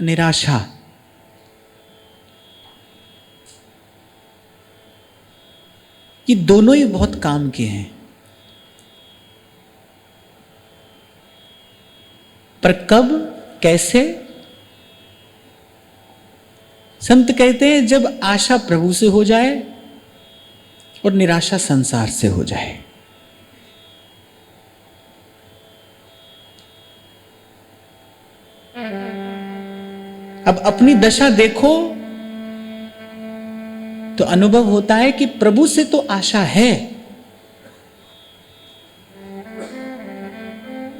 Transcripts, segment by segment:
निराशा, ये दोनों ही बहुत काम के हैं। पर कब, कैसे? संत कहते हैं जब आशा प्रभु से हो जाए और निराशा संसार से हो जाए। अब अपनी दशा देखो तो अनुभव होता है कि प्रभु से तो आशा है,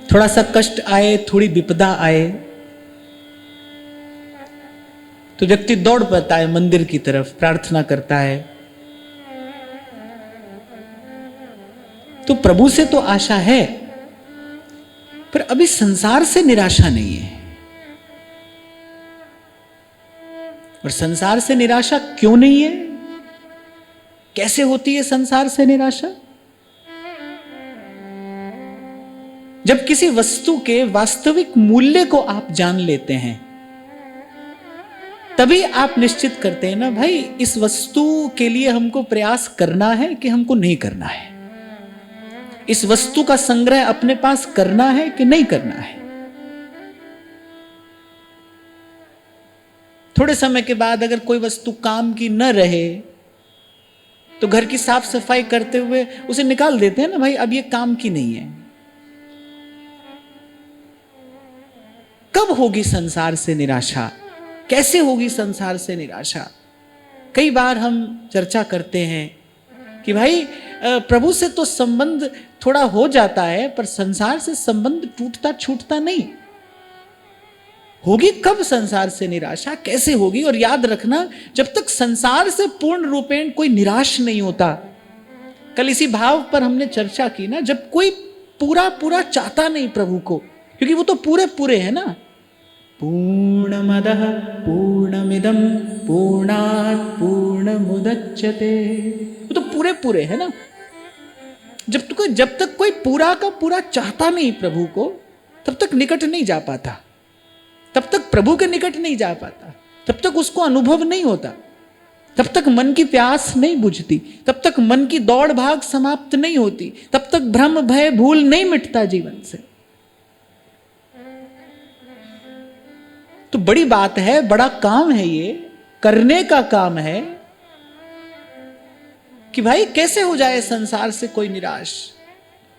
थोड़ा सा कष्ट आए, थोड़ी विपदा आए तो व्यक्ति दौड़ पड़ता है मंदिर की तरफ, प्रार्थना करता है। तो प्रभु से तो आशा है, पर अभी संसार से निराशा नहीं है। और संसार से निराशा क्यों नहीं है? कैसे होती है संसार से निराशा? जब किसी वस्तु के वास्तविक मूल्य को आप जान लेते हैं, तभी आप निश्चित करते हैं ना भाई, इस वस्तु के लिए हमको प्रयास करना है कि हमको नहीं करना है, इस वस्तु का संग्रह अपने पास करना है कि नहीं करना है। थोड़े समय के बाद अगर कोई वस्तु काम की न रहे तो घर की साफ सफाई करते हुए उसे निकाल देते हैं ना, भाई अब ये काम की नहीं है। कब होगी संसार से निराशा? कैसे होगी संसार से निराशा? कई बार हम चर्चा करते हैं कि भाई प्रभु से तो संबंध थोड़ा हो जाता है, पर संसार से संबंध टूटता छूटता नहीं। होगी कब संसार से निराशा? कैसे होगी? और याद रखना, जब तक संसार से पूर्ण रूपेण कोई निराश नहीं होता, कल इसी भाव पर हमने चर्चा की ना, जब कोई पूरा पूरा चाहता नहीं प्रभु को, क्योंकि वो तो पूरे पूरे है ना। पूर्णमदः पूर्णमिदं पूर्णात् पूर्णमुदच्यते, वो तो पूरे पूरे है ना। जब तक कोई पूरा का पूरा चाहता नहीं प्रभु को, तब तक निकट नहीं जा पाता, तब तक प्रभु के निकट नहीं जा पाता, तब तक उसको अनुभव नहीं होता, तब तक मन की प्यास नहीं बुझती, तब तक मन की दौड़ भाग समाप्त नहीं होती, तब तक भ्रम भय भूल नहीं मिटता जीवन से। तो बड़ी बात है, बड़ा काम है, ये करने का काम है कि भाई कैसे हो जाए संसार से कोई निराश।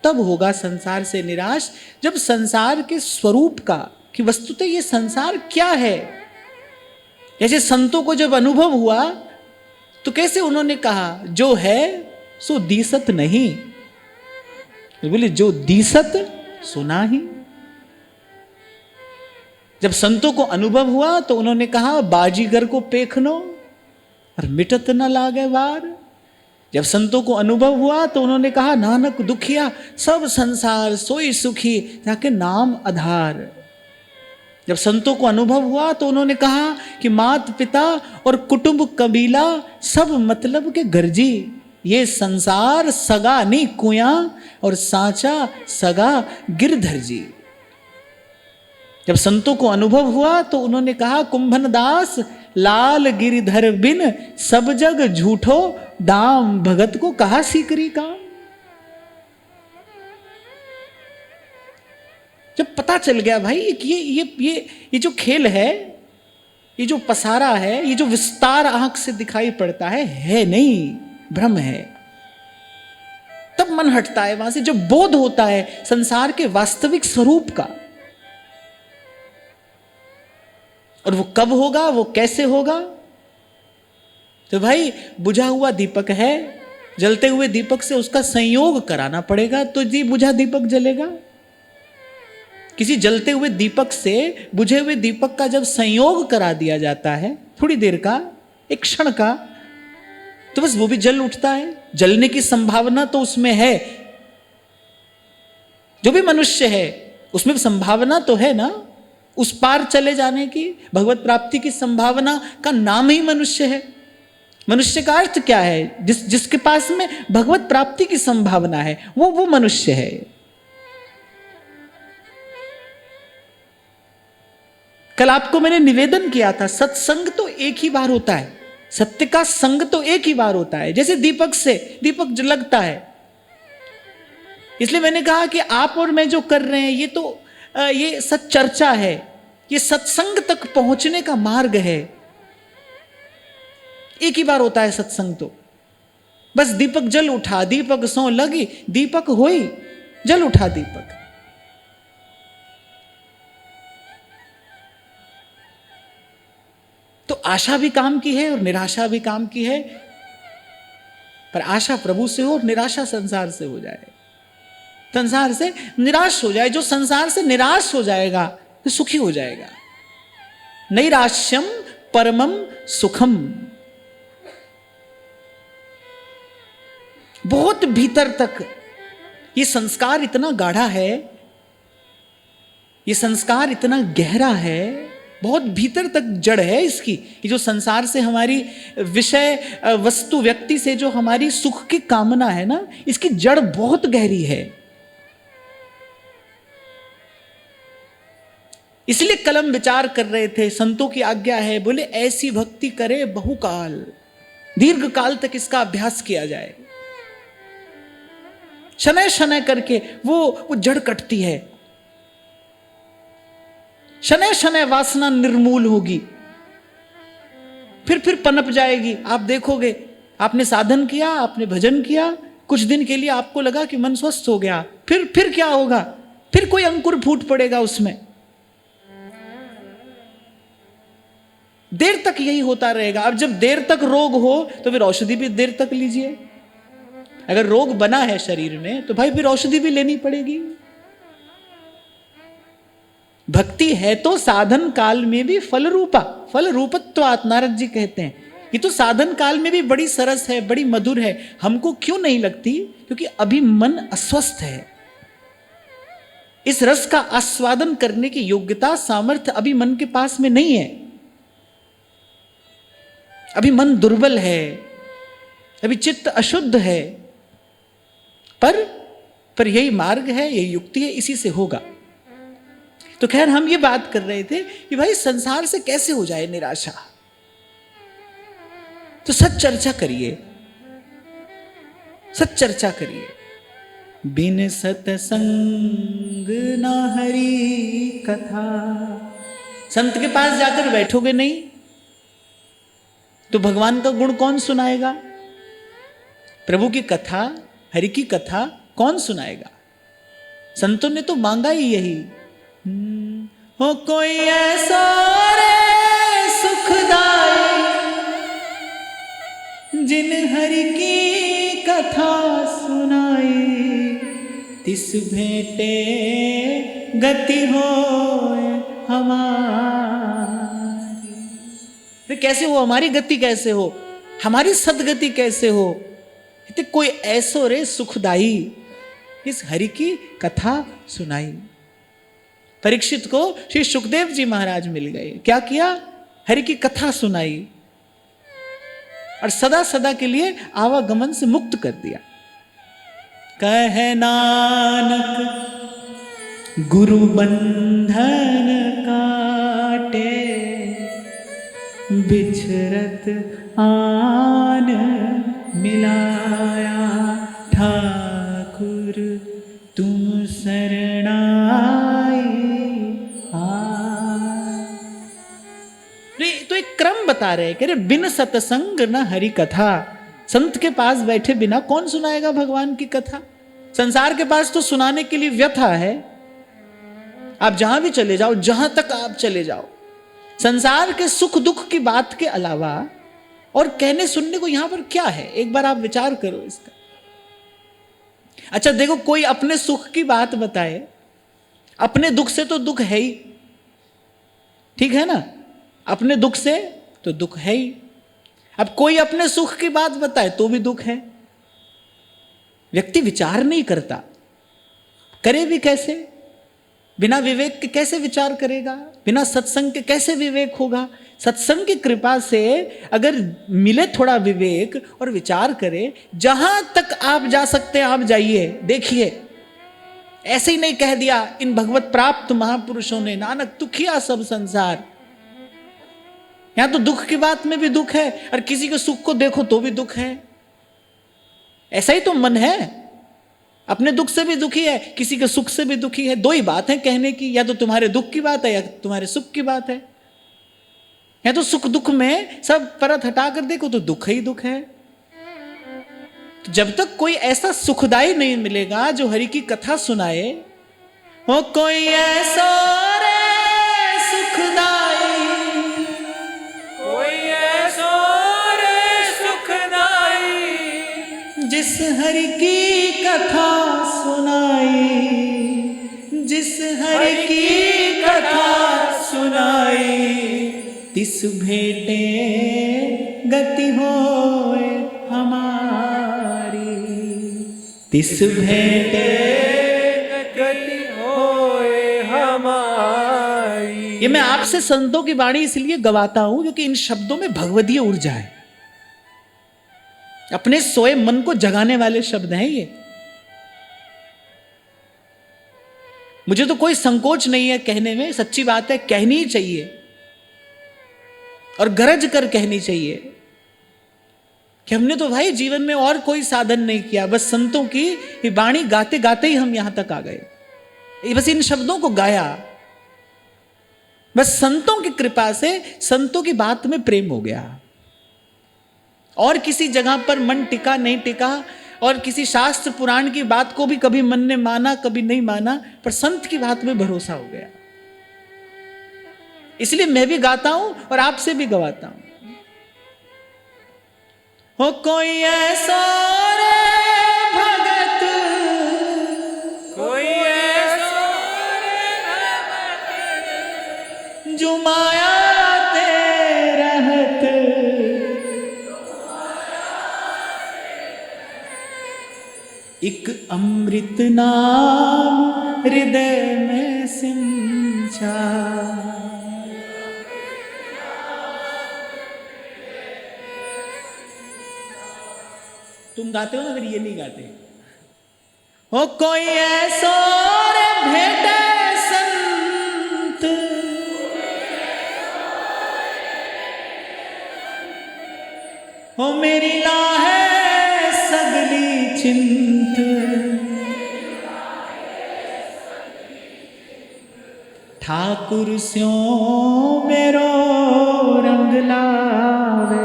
तब होगा संसार से निराश जब संसार के स्वरूप का, कि वस्तुतः ये संसार क्या है। जैसे संतों को जब अनुभव हुआ तो कैसे उन्होंने कहा, जो है सो दीसत नहीं, बोले जो दीसत सो नाही। जब संतों को अनुभव हुआ तो उन्होंने कहा, बाजीगर को पेखनो और मिटत न लागे वार। जब संतों को अनुभव हुआ तो उन्होंने कहा, नानक दुखिया सब संसार सोई सुखी जाके नाम आधार। जब संतों को अनुभव हुआ तो उन्होंने कहा कि मात पिता और कुटुंब कबीला सब मतलब के गर्जी, ये संसार सगा नी कुया और सांचा सगा गिरधर जी। जब संतों को अनुभव हुआ तो उन्होंने कहा, कुंभन दास लाल गिरिधर बिन सब जग झूठो दाम, भगत को कहा सीकरी काम। जब पता चल गया भाई कि ये जो खेल है, ये जो पसारा है, ये जो विस्तार आंख से दिखाई पड़ता है नहीं, भ्रम है, तब मन हटता है वहां से। जब बोध होता है संसार के वास्तविक स्वरूप का, और वो कब होगा, वो कैसे होगा? तो भाई बुझा हुआ दीपक है, जलते हुए दीपक से उसका संयोग कराना पड़ेगा तो जी बुझा दीपक जलेगा। किसी जलते हुए दीपक से बुझे हुए दीपक का जब संयोग करा दिया जाता है, थोड़ी देर का, एक क्षण का, तो बस वो भी जल उठता है। जलने की संभावना तो उसमें है, जो भी मनुष्य है उसमें संभावना तो है ना, उस पार चले जाने की, भगवत प्राप्ति की संभावना का नाम ही मनुष्य है। मनुष्य का अर्थ क्या है? जिसके पास में भगवत प्राप्ति की संभावना है, वो मनुष्य है। कल आपको मैंने निवेदन किया था, सत्संग तो एक ही बार होता है, सत्य का संग तो एक ही बार होता है। जैसे दीपक से दीपक जलता है, इसलिए मैंने कहा कि आप और मैं जो कर रहे हैं ये तो ये सच्चर्चा है, ये सत्संग तक पहुंचने का मार्ग है। एक ही बार होता है सत्संग तो। बस दीपक जल उठा, दीपक सौ लगी, दीपक होई, जल उठा दीपक। तो आशा भी काम की है और निराशा भी काम की है, पर आशा प्रभु से हो और निराशा संसार से हो जाए, संसार से निराश हो जाए। जो संसार से निराश हो जाएगा तो सुखी हो जाएगा। नैराश्यम परमम सुखम। बहुत भीतर तक ये संस्कार इतना गाढ़ा है, ये संस्कार इतना गहरा है, बहुत भीतर तक जड़ है इसकी। ये जो संसार से हमारी विषय वस्तु व्यक्ति से जो हमारी सुख की कामना है ना, इसकी जड़ बहुत गहरी है। इसलिए कलम विचार कर रहे थे, संतों की आज्ञा है, बोले ऐसी भक्ति करे बहुकाल, दीर्घ काल तक इसका अभ्यास किया जाए। शनय शनय करके वो जड़ कटती है, शनय शनय वासना निर्मूल होगी, फिर पनप जाएगी। आप देखोगे, आपने साधन किया, आपने भजन किया, कुछ दिन के लिए आपको लगा कि मन स्वस्थ हो गया, फिर क्या होगा, फिर कोई अंकुर फूट पड़ेगा उसमें। देर तक यही होता रहेगा। अब जब देर तक रोग हो तो फिर औषधि भी देर तक लीजिए। अगर रोग बना है शरीर में तो भाई फिर औषधि भी लेनी पड़ेगी। भक्ति है तो साधन काल में भी फल रूपा, फल रूपत्वात् नारद जी कहते हैं। ये तो साधन काल में भी बड़ी सरस है, बड़ी मधुर है। हमको क्यों नहीं लगती? क्योंकि अभी मन अस्वस्थ है। इस रस का आस्वादन करने की योग्यता, सामर्थ्य अभी मन के पास में नहीं है। अभी मन दुर्बल है, अभी चित्त अशुद्ध है। पर यही मार्ग है, यही युक्ति है, इसी से होगा। तो खैर हम ये बात कर रहे थे कि भाई संसार से कैसे हो जाए निराशा। तो सच चर्चा करिए, सच चर्चा करिए। बिन सतसंग न हरि कथा। संत के पास जाकर बैठोगे नहीं तो भगवान का गुण कौन सुनाएगा? प्रभु की कथा, हरि की कथा कौन सुनाएगा? संतों ने तो मांगा ही यही, हो कोई ऐसा रे सुखदाई, जिन हरि की कथा सुनाई, तिस भेंटे गति हो हमारी। कैसे हो हमारी गति? कैसे हो हमारी सदगति? कैसे हो? तो कोई ऐसो रे सुखदाई, इस हरि की कथा सुनाई। परीक्षित को श्री सुखदेव जी महाराज मिल गए। क्या किया? हरि की कथा सुनाई और सदा सदा के लिए आवागमन से मुक्त कर दिया। कहे नानक गुरु बंधन काटे, बिछरत आन मिलाया, ठाकुर तुम शरणाई तो एक क्रम बता रहे कि रे बिन सत्संग न हरि कथा। संत के पास बैठे बिना कौन सुनाएगा भगवान की कथा? संसार के पास तो सुनाने के लिए व्यथा है। आप जहां भी चले जाओ, जहां तक आप चले जाओ, संसार के सुख दुख की बात के अलावा और कहने सुनने को यहां पर क्या है? एक बार आप विचार करो इसका। अच्छा देखो, कोई अपने सुख की बात बताए, अपने दुख से तो दुख है ही, ठीक है ना? अपने दुख से तो दुख है ही। अब कोई अपने सुख की बात बताए तो भी दुख है। व्यक्ति विचार नहीं करता, करे भी कैसे? बिना विवेक के कैसे विचार करेगा? बिना सत्संग के कैसे विवेक होगा? सत्संग की कृपा से अगर मिले थोड़ा विवेक और विचार करे, जहां तक आप जा सकते हैं आप जाइए, देखिए ऐसे ही नहीं कह दिया इन भगवत प्राप्त महापुरुषों ने, नानक दुखिया सब संसार। यहां तो दुख की बात में भी दुख है और किसी के सुख को देखो तो भी दुख है। ऐसा ही तो मन है, अपने दुख से भी दुखी है, किसी के सुख से भी दुखी है। दो ही बात है कहने की, या तो तुम्हारे दुख की बात है या तुम्हारे सुख की बात है। या तो सुख दुख में सब परत हटा कर देखो तो दुख ही दुख है। तो जब तक कोई ऐसा सुखदाई नहीं मिलेगा जो हरि की कथा सुनाए, हो कोई ऐसा रे सुखदाई, कोई ऐसा रे सुखदाई, जिस हरि की कथा सुनाई, जिस हरि की कथा सुनाई, तिस भेटे गति होए हमारी, तिस भेटे गति होए हमारी। ये मैं आपसे संतों की वाणी इसलिए गवाता हूं क्योंकि इन शब्दों में भगवदीय ऊर्जा है। अपने सोए मन को जगाने वाले शब्द हैं ये। मुझे तो कोई संकोच नहीं है कहने में, सच्ची बात है, कहनी ही चाहिए और गरज कर कहनी चाहिए कि हमने तो भाई जीवन में और कोई साधन नहीं किया, बस संतों की वाणी गाते गाते ही हम यहां तक आ गए। बस इन शब्दों को गाया, बस संतों की कृपा से संतों की बात में प्रेम हो गया। और किसी जगह पर मन टिका नहीं टिका, और किसी शास्त्र पुराण की बात को भी कभी मन ने माना कभी नहीं माना, पर संत की बात में भरोसा हो गया। इसलिए मैं भी गाता हूं और आपसे भी गवाता हूं। हो कोई ऐसा रे भगत, कोई ऐसा रे भगत, जो माया ते रहत, एक अमृत नाम हृदय में सिंचा। तुम गाते हो ना, फिर ये नहीं गाते। हो कोई ऐसा रे भेटे संत, हो मेरी लाहे सगली चिंत, ठाकुर स्यों मेरो रंग लावे।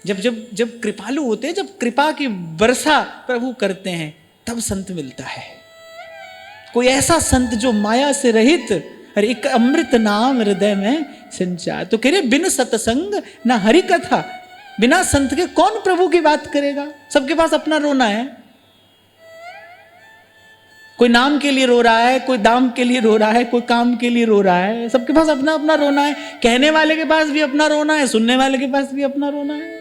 जब जब जब कृपालु होते हैं, जब कृपा की वर्षा प्रभु करते हैं, तब संत मिलता है। कोई ऐसा संत जो माया से रहित और एक अमृत नाम हृदय में संचार। तो कह रहे बिन सत्संग ना हरि कथा, बिना संत के कौन प्रभु की बात करेगा। सबके पास अपना रोना है, कोई नाम के लिए रो रहा है, कोई दाम के लिए रो रहा है, कोई काम के लिए रो रहा है। सबके पास अपना अपना रोना है। कहने वाले के पास भी अपना रोना है, सुनने वाले के पास भी अपना रोना है।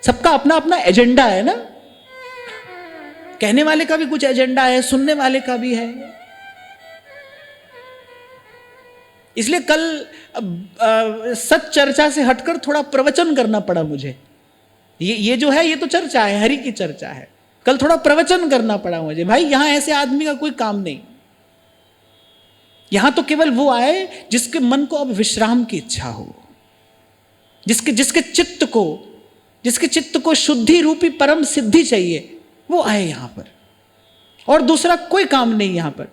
सबका अपना अपना एजेंडा है ना। कहने वाले का भी कुछ एजेंडा है, सुनने वाले का भी है। इसलिए कल सच चर्चा से हटकर थोड़ा प्रवचन करना पड़ा मुझे। ये जो है ये तो चर्चा है, हरि की चर्चा है। कल थोड़ा प्रवचन करना पड़ा मुझे। भाई यहां ऐसे आदमी का कोई काम नहीं। यहां तो केवल वो आए जिसके मन को अब विश्राम की इच्छा हो, जिसके चित्त को शुद्धि रूपी परम सिद्धि चाहिए, वो आए यहां पर। और दूसरा कोई काम नहीं यहां पर।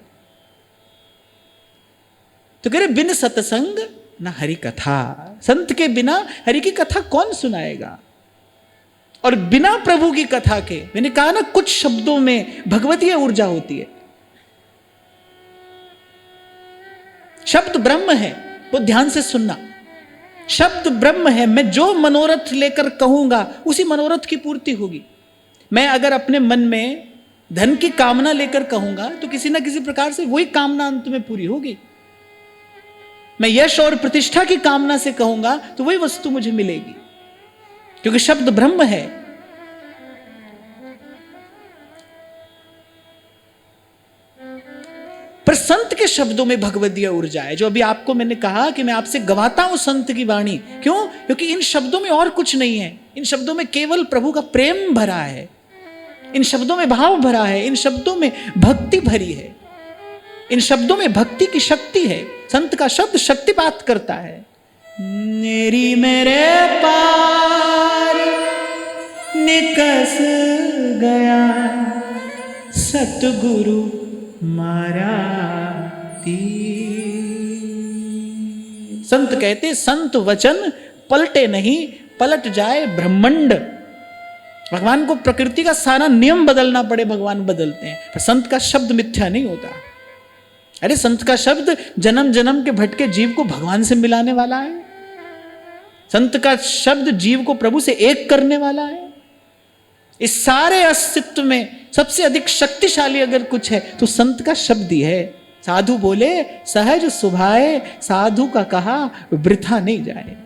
तो कह रहे बिन सत्संग ना हरि कथा, संत के बिना हरि की कथा कौन सुनाएगा। और बिना प्रभु की कथा के, मैंने कहा ना कुछ शब्दों में भगवतीय ऊर्जा होती है। शब्द ब्रह्म है, वो ध्यान से सुनना। शब्द ब्रह्म है। मैं जो मनोरथ लेकर कहूंगा उसी मनोरथ की पूर्ति होगी। मैं अगर अपने मन में धन की कामना लेकर कहूंगा तो किसी ना किसी प्रकार से वही कामना अंत में पूरी होगी। मैं यश और प्रतिष्ठा की कामना से कहूंगा तो वही वस्तु मुझे मिलेगी, क्योंकि शब्द ब्रह्म है। पर संत के शब्दों में भगवदीय ऊर्जा है, जो अभी आपको मैंने कहा कि मैं आपसे गवाता हूं संत की वाणी। क्यों? क्योंकि इन शब्दों में और कुछ नहीं है, इन शब्दों में केवल प्रभु का प्रेम भरा है, इन शब्दों में भाव भरा है, इन शब्दों में भक्ति भरी है, इन शब्दों में भक्ति की शक्ति है। संत का शब्द शक्तिपात करता है। मेरी मेरे पार निकस गया सतगुरु मारा तीर। संत कहते संत वचन पलटे नहीं, पलट जाए ब्रह्मांड। भगवान को प्रकृति का सारा नियम बदलना पड़े, भगवान बदलते हैं, पर संत का शब्द मिथ्या नहीं होता। अरे संत का शब्द जन्म जन्म के भटके जीव को भगवान से मिलाने वाला है। संत का शब्द जीव को प्रभु से एक करने वाला है। इस सारे अस्तित्व में सबसे अधिक शक्तिशाली अगर कुछ है तो संत का शब्द ही है। साधु बोले सहज सुभाए, साधु का कहा वृथा नहीं जाए।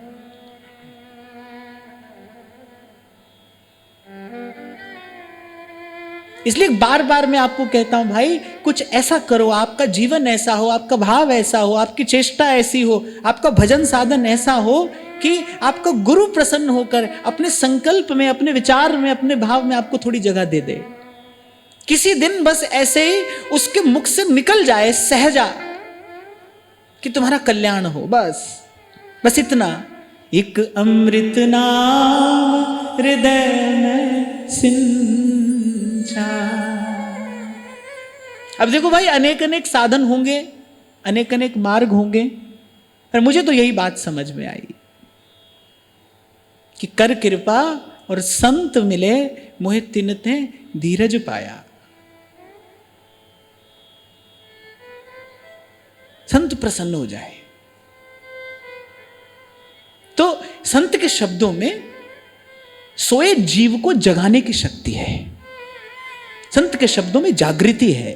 इसलिए बार बार मैं आपको कहता हूं भाई कुछ ऐसा करो, आपका जीवन ऐसा हो, आपका भाव ऐसा हो, आपकी चेष्टा ऐसी हो, आपका भजन साधन ऐसा हो कि आपका गुरु प्रसन्न होकर अपने संकल्प में, अपने विचार में, अपने भाव में आपको थोड़ी जगह दे दे। किसी दिन बस ऐसे ही उसके मुख से निकल जाए सहजा कि तुम्हारा कल्याण हो, बस इतना। एक अमृत नाम हृदय में सिंचा। अब देखो भाई अनेक अनेक साधन होंगे, अनेक अनेक मार्ग होंगे, पर मुझे तो यही बात समझ में आई कि कर कृपा और संत मिले, मोहे तिनते धीरज पाया। संत प्रसन्न हो जाए तो संत के शब्दों में सोए जीव को जगाने की शक्ति है। संत के शब्दों में जागृति है।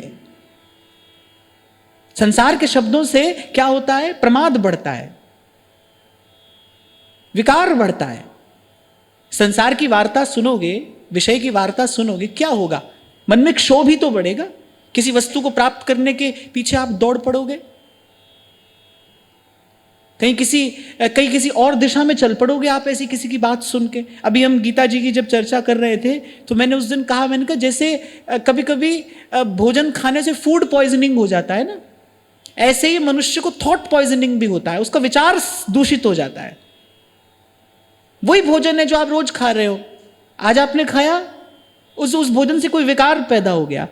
संसार के शब्दों से क्या होता है? प्रमाद बढ़ता है, विकार बढ़ता है। संसार की वार्ता सुनोगे, विषय की वार्ता सुनोगे, क्या होगा? मन में क्षोभ ही तो बढ़ेगा। किसी वस्तु को प्राप्त करने के पीछे आप दौड़ पड़ोगे, कहीं किसी और दिशा में चल पड़ोगे आप ऐसी किसी की बात सुन के। अभी हम गीता जी की जब चर्चा कर रहे थे तो मैंने उस दिन कहा, मैंने कहा जैसे कभी कभी भोजन खाने से फूड पॉइजनिंग हो जाता है ना, ऐसे ही मनुष्य को थॉट पॉइजनिंग भी होता है, उसका विचार दूषित हो जाता है। वही भोजन है जो आप रोज खा रहे हो, आज आपने खाया, उस भोजन से कोई विकार पैदा हो गया।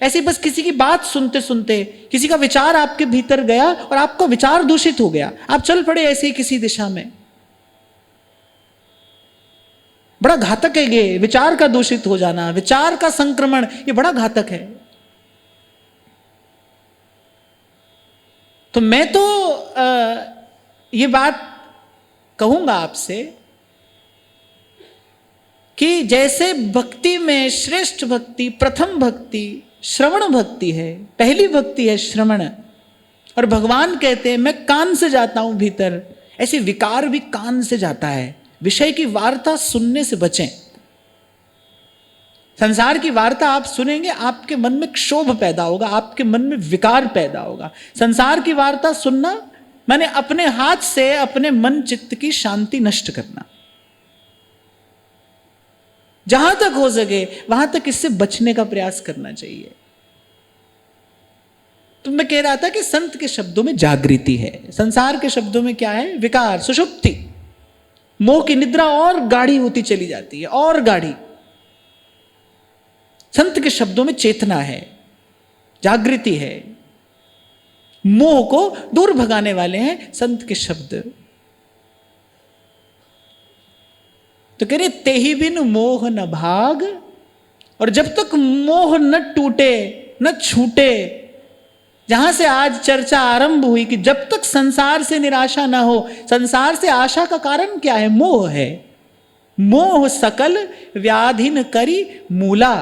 ऐसे बस किसी की बात सुनते सुनते किसी का विचार आपके भीतर गया और आपका विचार दूषित हो गया, आप चल पड़े ऐसे ही किसी दिशा में। बड़ा घातक है ये विचार का दूषित हो जाना, विचार का संक्रमण, ये बड़ा घातक है। तो मैं तो ये बात कहूंगा आपसे कि जैसे भक्ति में श्रेष्ठ भक्ति, प्रथम भक्ति श्रवण भक्ति है, पहली भक्ति है श्रवण, और भगवान कहते हैं मैं कान से जाता हूं भीतर, ऐसे विकार भी कान से जाता है। विषय की वार्ता सुनने से बचें। संसार की वार्ता आप सुनेंगे, आपके मन में क्षोभ पैदा होगा, आपके मन में विकार पैदा होगा। संसार की वार्ता सुनना माने अपने हाथ से अपने मन चित्त की शांति नष्ट करना। जहां तक हो सके वहां तक इससे बचने का प्रयास करना चाहिए। तो मैं कह रहा था कि संत के शब्दों में जागृति है, संसार के शब्दों में क्या है? विकार, सुषुप्ति, मोह की निद्रा और गाढ़ी होती चली जाती है, और गाढ़ी। संत के शब्दों में चेतना है, जागृति है, मोह को दूर भगाने वाले हैं संत के शब्द। तो कह रहे तेहि बिन मोह न भाग, और जब तक मोह न टूटे न छूटे, जहां से आज चर्चा आरंभ हुई कि जब तक संसार से निराशा ना हो, संसार से आशा का कारण क्या है? मोह है। मोह सकल व्याधिन करी मूला,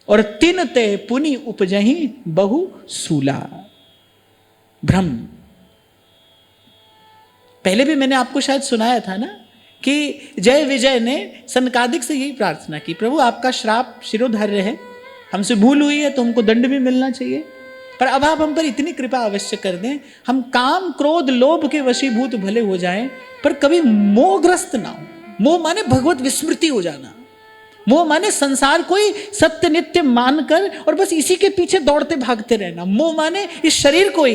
और तिन ते पुनि उपजही बहु सूला। भ्रम। पहले भी मैंने आपको शायद सुनाया था ना कि जय विजय ने सनकादिक से यही प्रार्थना की, प्रभु आपका श्राप शिरोधार्य है, हमसे भूल हुई है तो हमको दंड भी मिलना चाहिए, पर अब आप हम पर इतनी कृपा अवश्य कर दें, हम काम क्रोध लोभ के वशीभूत भले हो जाएं, पर कभी मोहग्रस्त ना हो। मोह माने भगवत विस्मृति हो जाना, मोह माने संसार को ही सत्य नित्य मानकर और बस इसी के पीछे दौड़ते भागते रहना। मोह माने इस शरीर को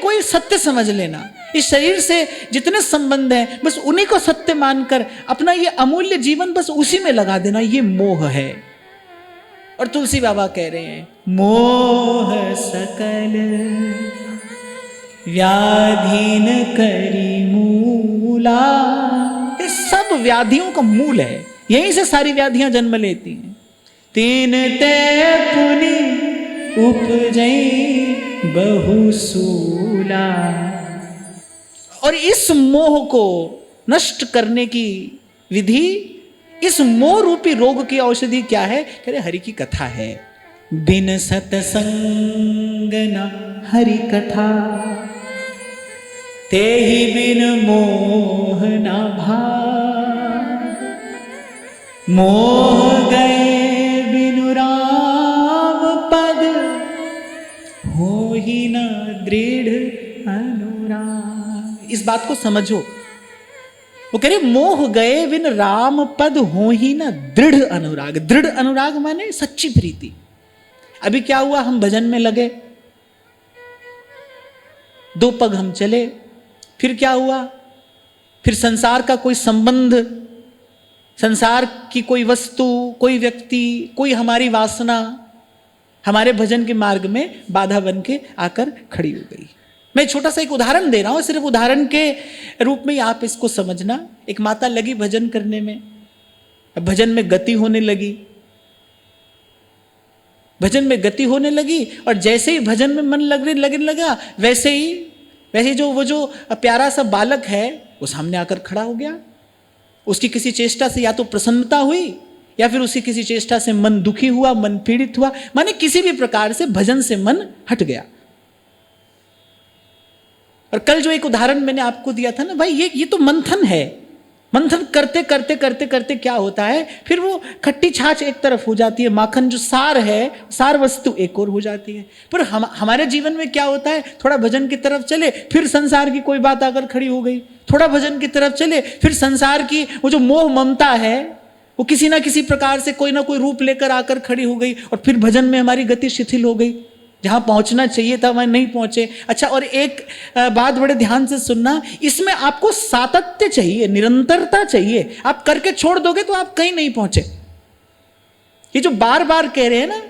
ही सत्य समझ लेना, इस शरीर से जितने संबंध हैं बस उन्हीं को सत्य मानकर अपना ये अमूल्य जीवन बस उसी में लगा देना, ये मोह है। और तुलसी बाबा कह रहे हैं, मोह सकल व्याधीन करी मूला। ये सब व्याधियों का मूल है, यहीं से सारी व्याधियां जन्म लेती हैं। तीन ते पुनि उपजई बहुसूला। और इस मोह को नष्ट करने की विधि, इस मोह रूपी रोग की औषधि क्या है? कह रहे हरि की कथा है। बिन सतसंग न हरि कथा, ते ही बिन मोह न भाग। मोह गए बिनु राम पद, हो ही न दृढ़ अनुराग। इस बात को समझो, वो कह रहे मोह गए बिन राम पद, हो ही न दृढ़ अनुराग। दृढ़ अनुराग माने सच्ची प्रीति। अभी क्या हुआ, हम भजन में लगे, 2 पग हम चले, फिर क्या हुआ, फिर संसार का कोई संबंध, संसार की कोई वस्तु, कोई व्यक्ति, कोई हमारी वासना हमारे भजन के मार्ग में बाधा बन के आकर खड़ी हो गई। मैं छोटा सा एक उदाहरण दे रहा हूं, सिर्फ उदाहरण के रूप में आप इसको समझना। एक माता लगी भजन करने में, भजन में गति होने लगी, भजन में गति होने लगी, और जैसे ही भजन में मन लगने लगा, वैसे ही वो जो प्यारा सा बालक है वो सामने आकर खड़ा हो गया। उसकी किसी चेष्टा से या तो प्रसन्नता हुई, या फिर उसकी किसी चेष्टा से मन दुखी हुआ, मन पीड़ित हुआ, माने किसी भी प्रकार से भजन से मन हट गया। और कल जो एक उदाहरण मैंने आपको दिया था ना भाई, ये तो मंथन है। मंथन करते करते करते करते क्या होता है, फिर वो खट्टी छाछ एक तरफ हो जाती है, माखन जो सार है, सार वस्तु एक और हो जाती है। पर हमारे जीवन में क्या होता है, थोड़ा भजन की तरफ चले, फिर संसार की कोई बात आकर खड़ी हो गई, थोड़ा भजन की तरफ चले, फिर संसार की वो जो मोह ममता है वो किसी ना किसी प्रकार से कोई ना कोई रूप लेकर आकर खड़ी हो गई, और फिर भजन में हमारी गति शिथिल हो गई, जहां पहुंचना चाहिए था वहां नहीं पहुंचे। अच्छा, और एक बात बड़े ध्यान से सुनना, इसमें आपको सातत्य चाहिए, निरंतरता चाहिए। आप करके छोड़ दोगे तो आप कहीं नहीं पहुंचे। ये जो बार बार कह रहे हैं ना,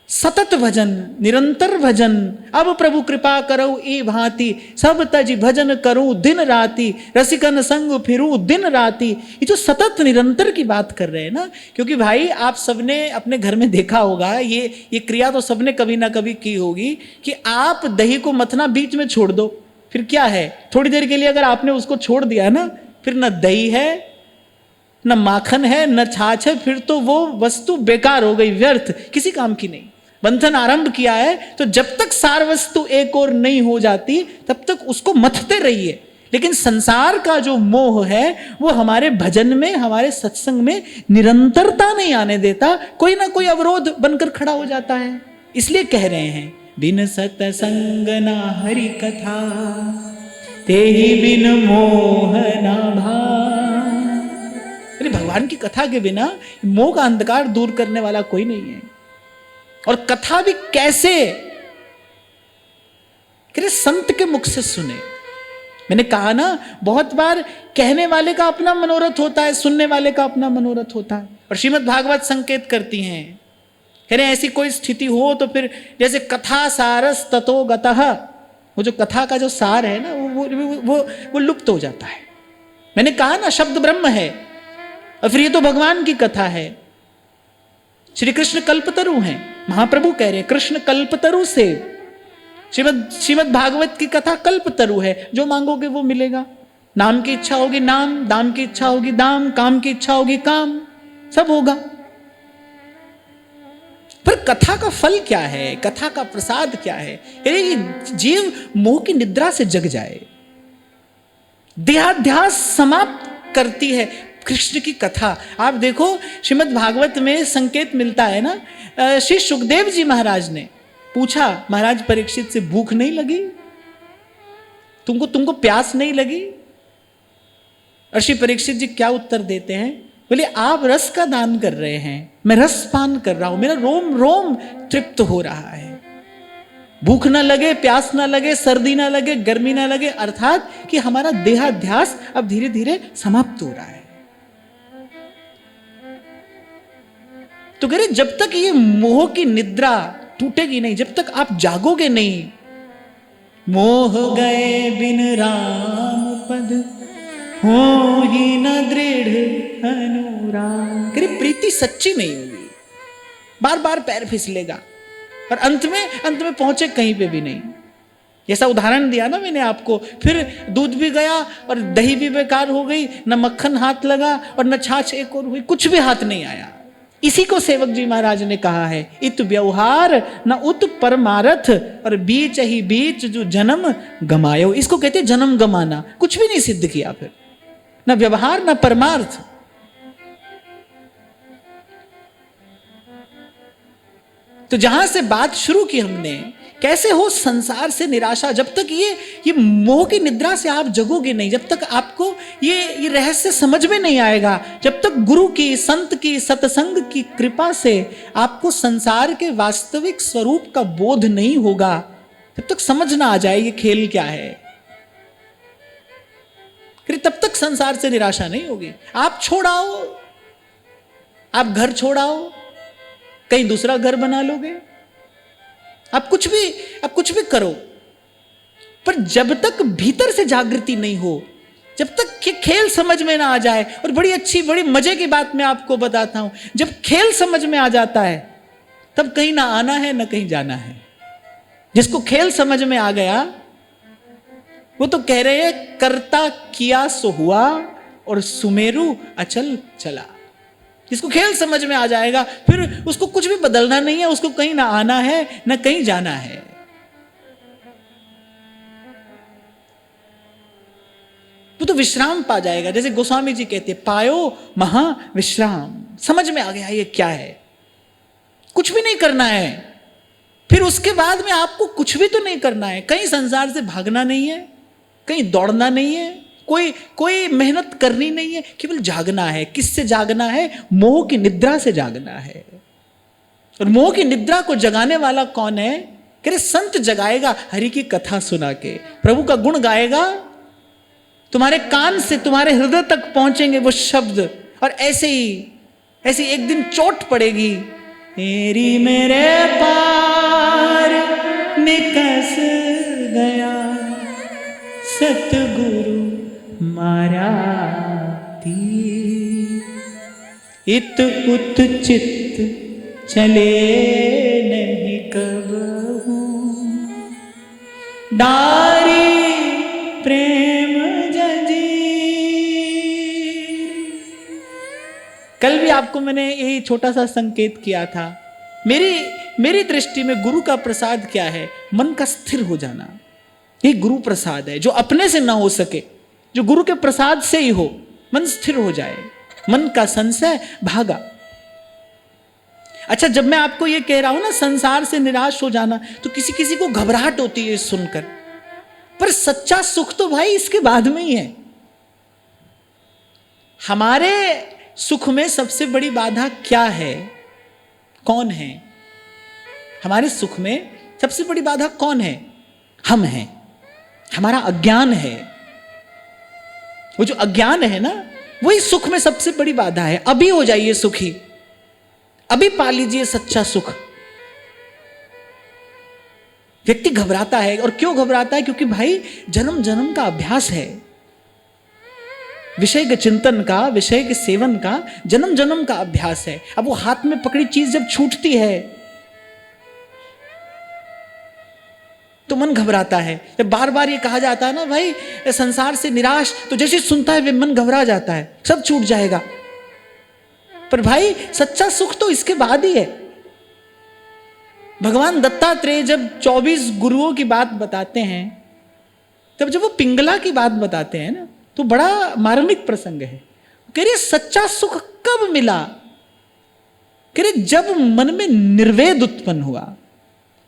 सतत भजन, निरंतर भजन, अब प्रभु कृपा करो ए भांति, सब तज भजन करूं दिन राति, रसिकन संग फिरूं दिन राति। ये जो सतत निरंतर की बात कर रहे हैं ना, क्योंकि भाई आप सबने अपने घर में देखा होगा, ये क्रिया तो सबने कभी ना कभी की होगी, कि आप दही को मथना बीच में छोड़ दो, फिर क्या है, थोड़ी देर के लिए अगर आपने उसको छोड़ दिया ना, फिर न दही है, न माखन है, न छाछ है, फिर तो वो वस्तु बेकार हो गई, व्यर्थ, किसी काम की नहीं। मंथन आरंभ किया है तो जब तक सार वस्तु एक और नहीं हो जाती तब तक उसको मथते रहिए। लेकिन संसार का जो मोह है वो हमारे भजन में, हमारे सत्संग में निरंतरता नहीं आने देता, कोई ना कोई अवरोध बनकर खड़ा हो जाता है। इसलिए कह रहे हैं, बिन सत्संग ना हरि कथा, तेहि बिन मोह ना भाव। अरे भगवान की कथा के बिना मोह का अंधकार दूर करने वाला कोई नहीं है। और कथा भी कैसे, संत के मुख से सुने। मैंने कहा ना, बहुत बार कहने वाले का अपना मनोरथ होता है, सुनने वाले का अपना मनोरथ होता है। और श्रीमद् भागवत संकेत करती हैं, कह रहे ऐसी कोई स्थिति हो तो फिर जैसे कथा सारस ततो गतः, वो जो कथा का जो सार है ना वो लुप्त हो जाता है। मैंने कहा ना, शब्द ब्रह्म है, और फिर ये तो भगवान की कथा है। श्री कृष्ण कल्पतरु हैं, महाप्रभु कह रहे हैं कृष्ण कल्पतरु से। श्रीमद् भागवत की कथा कल्पतरु है, जो मांगोगे वो मिलेगा। नाम की इच्छा होगी नाम, दाम की इच्छा होगी दाम, काम की इच्छा होगी काम, सब होगा। पर कथा का फल क्या है, कथा का प्रसाद क्या है? ये जीव मोह की निद्रा से जग जाए, देहाध्यास समाप्त करती है, कृष्ण की कथा आप देखो, श्रीमद् भागवत में संकेत मिलता है ना। श्री सुखदेव जी महाराज ने पूछा, महाराज परीक्षित से भूख नहीं लगी? तुमको प्यास नहीं लगी? और श्री परीक्षित जी क्या उत्तर देते हैं? बोले, आप रस का दान कर रहे हैं, मैं रस पान कर रहा हूं, मेरा रोम रोम तृप्त हो रहा है। भूख ना लगे, प्यास ना लगे, सर्दी ना लगे, गर्मी ना लगे, अर्थात कि हमारा देहाध्यास अब धीरे धीरे समाप्त हो रहा है। तो कह रहे, जब तक ये मोह की निद्रा टूटेगी नहीं, जब तक आप जागोगे नहीं, मोह गए बिन राम पद हो ही न दृढ़ अनुराग। कह रहे, प्रीति सच्ची नहीं होगी, बार बार पैर फिसलेगा और अंत में पहुंचे कहीं पे भी नहीं। जैसा उदाहरण दिया ना मैंने आपको, फिर दूध भी गया और दही भी बेकार हो गई, न मक्खन हाथ लगा और न छाछ एक और हुई, कुछ भी हाथ नहीं आया। इसी को सेवक जी महाराज ने कहा है, इत व्यवहार न उत परमारथ, और बीच ही बीच जो जन्म गमायो। इसको कहते जन्म गमाना, कुछ भी नहीं सिद्ध किया, फिर न व्यवहार न परमार्थ। तो जहां से बात शुरू की हमने, कैसे हो संसार से निराशा, जब तक ये मोह की निद्रा से आप जगोगे नहीं, जब तक आपको ये रहस्य समझ में नहीं आएगा, जब तक गुरु की, संत की, सत्संग की कृपा से आपको संसार के वास्तविक स्वरूप का बोध नहीं होगा, जब तक समझ ना आ जाए ये खेल क्या है, फिर तब तक संसार से निराशा नहीं होगी। आप छोड़ाओ, आप घर छोड़ाओ, कहीं दूसरा घर बना लोगे, आप कुछ भी करो, पर जब तक भीतर से जागृति नहीं हो, जब तक कि खेल समझ में ना आ जाए। और बड़ी मजे की बात मैं आपको बताता हूं, जब खेल समझ में आ जाता है तब कहीं ना आना है ना कहीं जाना है। जिसको खेल समझ में आ गया वो तो कह रहे हैं, करता किया सो हुआ और सुमेरु अचल चला। जिसको खेल समझ में आ जाएगा, फिर उसको कुछ भी बदलना नहीं है, उसको कहीं ना आना है ना कहीं जाना है। वो तो विश्राम पा जाएगा। जैसे गोस्वामी जी कहते, पायो महाविश्राम। समझ में आ गया ये क्या है, कुछ भी नहीं करना है, फिर उसके बाद में आपको कुछ भी तो नहीं करना है। कहीं संसार से भागना नहीं है, कहीं दौड़ना नहीं है, कोई मेहनत करनी नहीं है, केवल जागना है। किससे जागना है? मोह की निद्रा से जागना है। और मोह की निद्रा को जगाने वाला कौन है? कह रहे, संत जगाएगा हरि की कथा सुना के, प्रभु का गुण गाएगा, तुम्हारे कान से तुम्हारे हृदय तक पहुंचेंगे वो शब्द। और ऐसे ही एक दिन चोट पड़ेगी, तेरी मेरे पार निकस गया सतगुरु मारा इत उत चित चले नहीं कबहू, डारी प्रेम जंजीर। कल भी आपको मैंने यही छोटा सा संकेत किया था। मेरी दृष्टि में गुरु का प्रसाद क्या है? मन का स्थिर हो जाना। ये गुरु प्रसाद है, जो अपने से ना हो सके, जो गुरु के प्रसाद से ही हो। मन स्थिर हो जाए, मन का संशय भागा। अच्छा, जब मैं आपको ये कह रहा हूं ना संसार से निराश हो जाना, तो किसी किसी को घबराहट होती है सुनकर, पर सच्चा सुख तो भाई इसके बाद में ही है। हमारे सुख में सबसे बड़ी बाधा क्या है? कौन है? हमारे सुख में सबसे बड़ी बाधा कौन है? हम हैं, हमारा अज्ञान है। वो जो अज्ञान है ना, वही सुख में सबसे बड़ी बाधा है। अभी हो जाइए सुखी, अभी पा लीजिए सच्चा सुख। व्यक्ति घबराता है, और क्यों घबराता है? क्योंकि भाई जन्म जन्म का अभ्यास है, विषय के चिंतन का, विषय के सेवन का जन्म जन्म का अभ्यास है। अब वो हाथ में पकड़ी चीज जब छूटती है तो मन घबराता है। जब बार बार ये कहा जाता है ना भाई संसार से निराश, तो जैसे सुनता है वे मन घबरा जाता है, सब छूट जाएगा। पर भाई सच्चा सुख तो इसके बाद ही है। भगवान दत्तात्रेय जब 24 गुरुओं की बात बताते हैं, तब जब वो पिंगला की बात बताते हैं ना, तो बड़ा मार्मिक प्रसंग है। कह रहे सच्चा सुख कब मिला? कह रहे जब मन में निर्वेद उत्पन्न हुआ।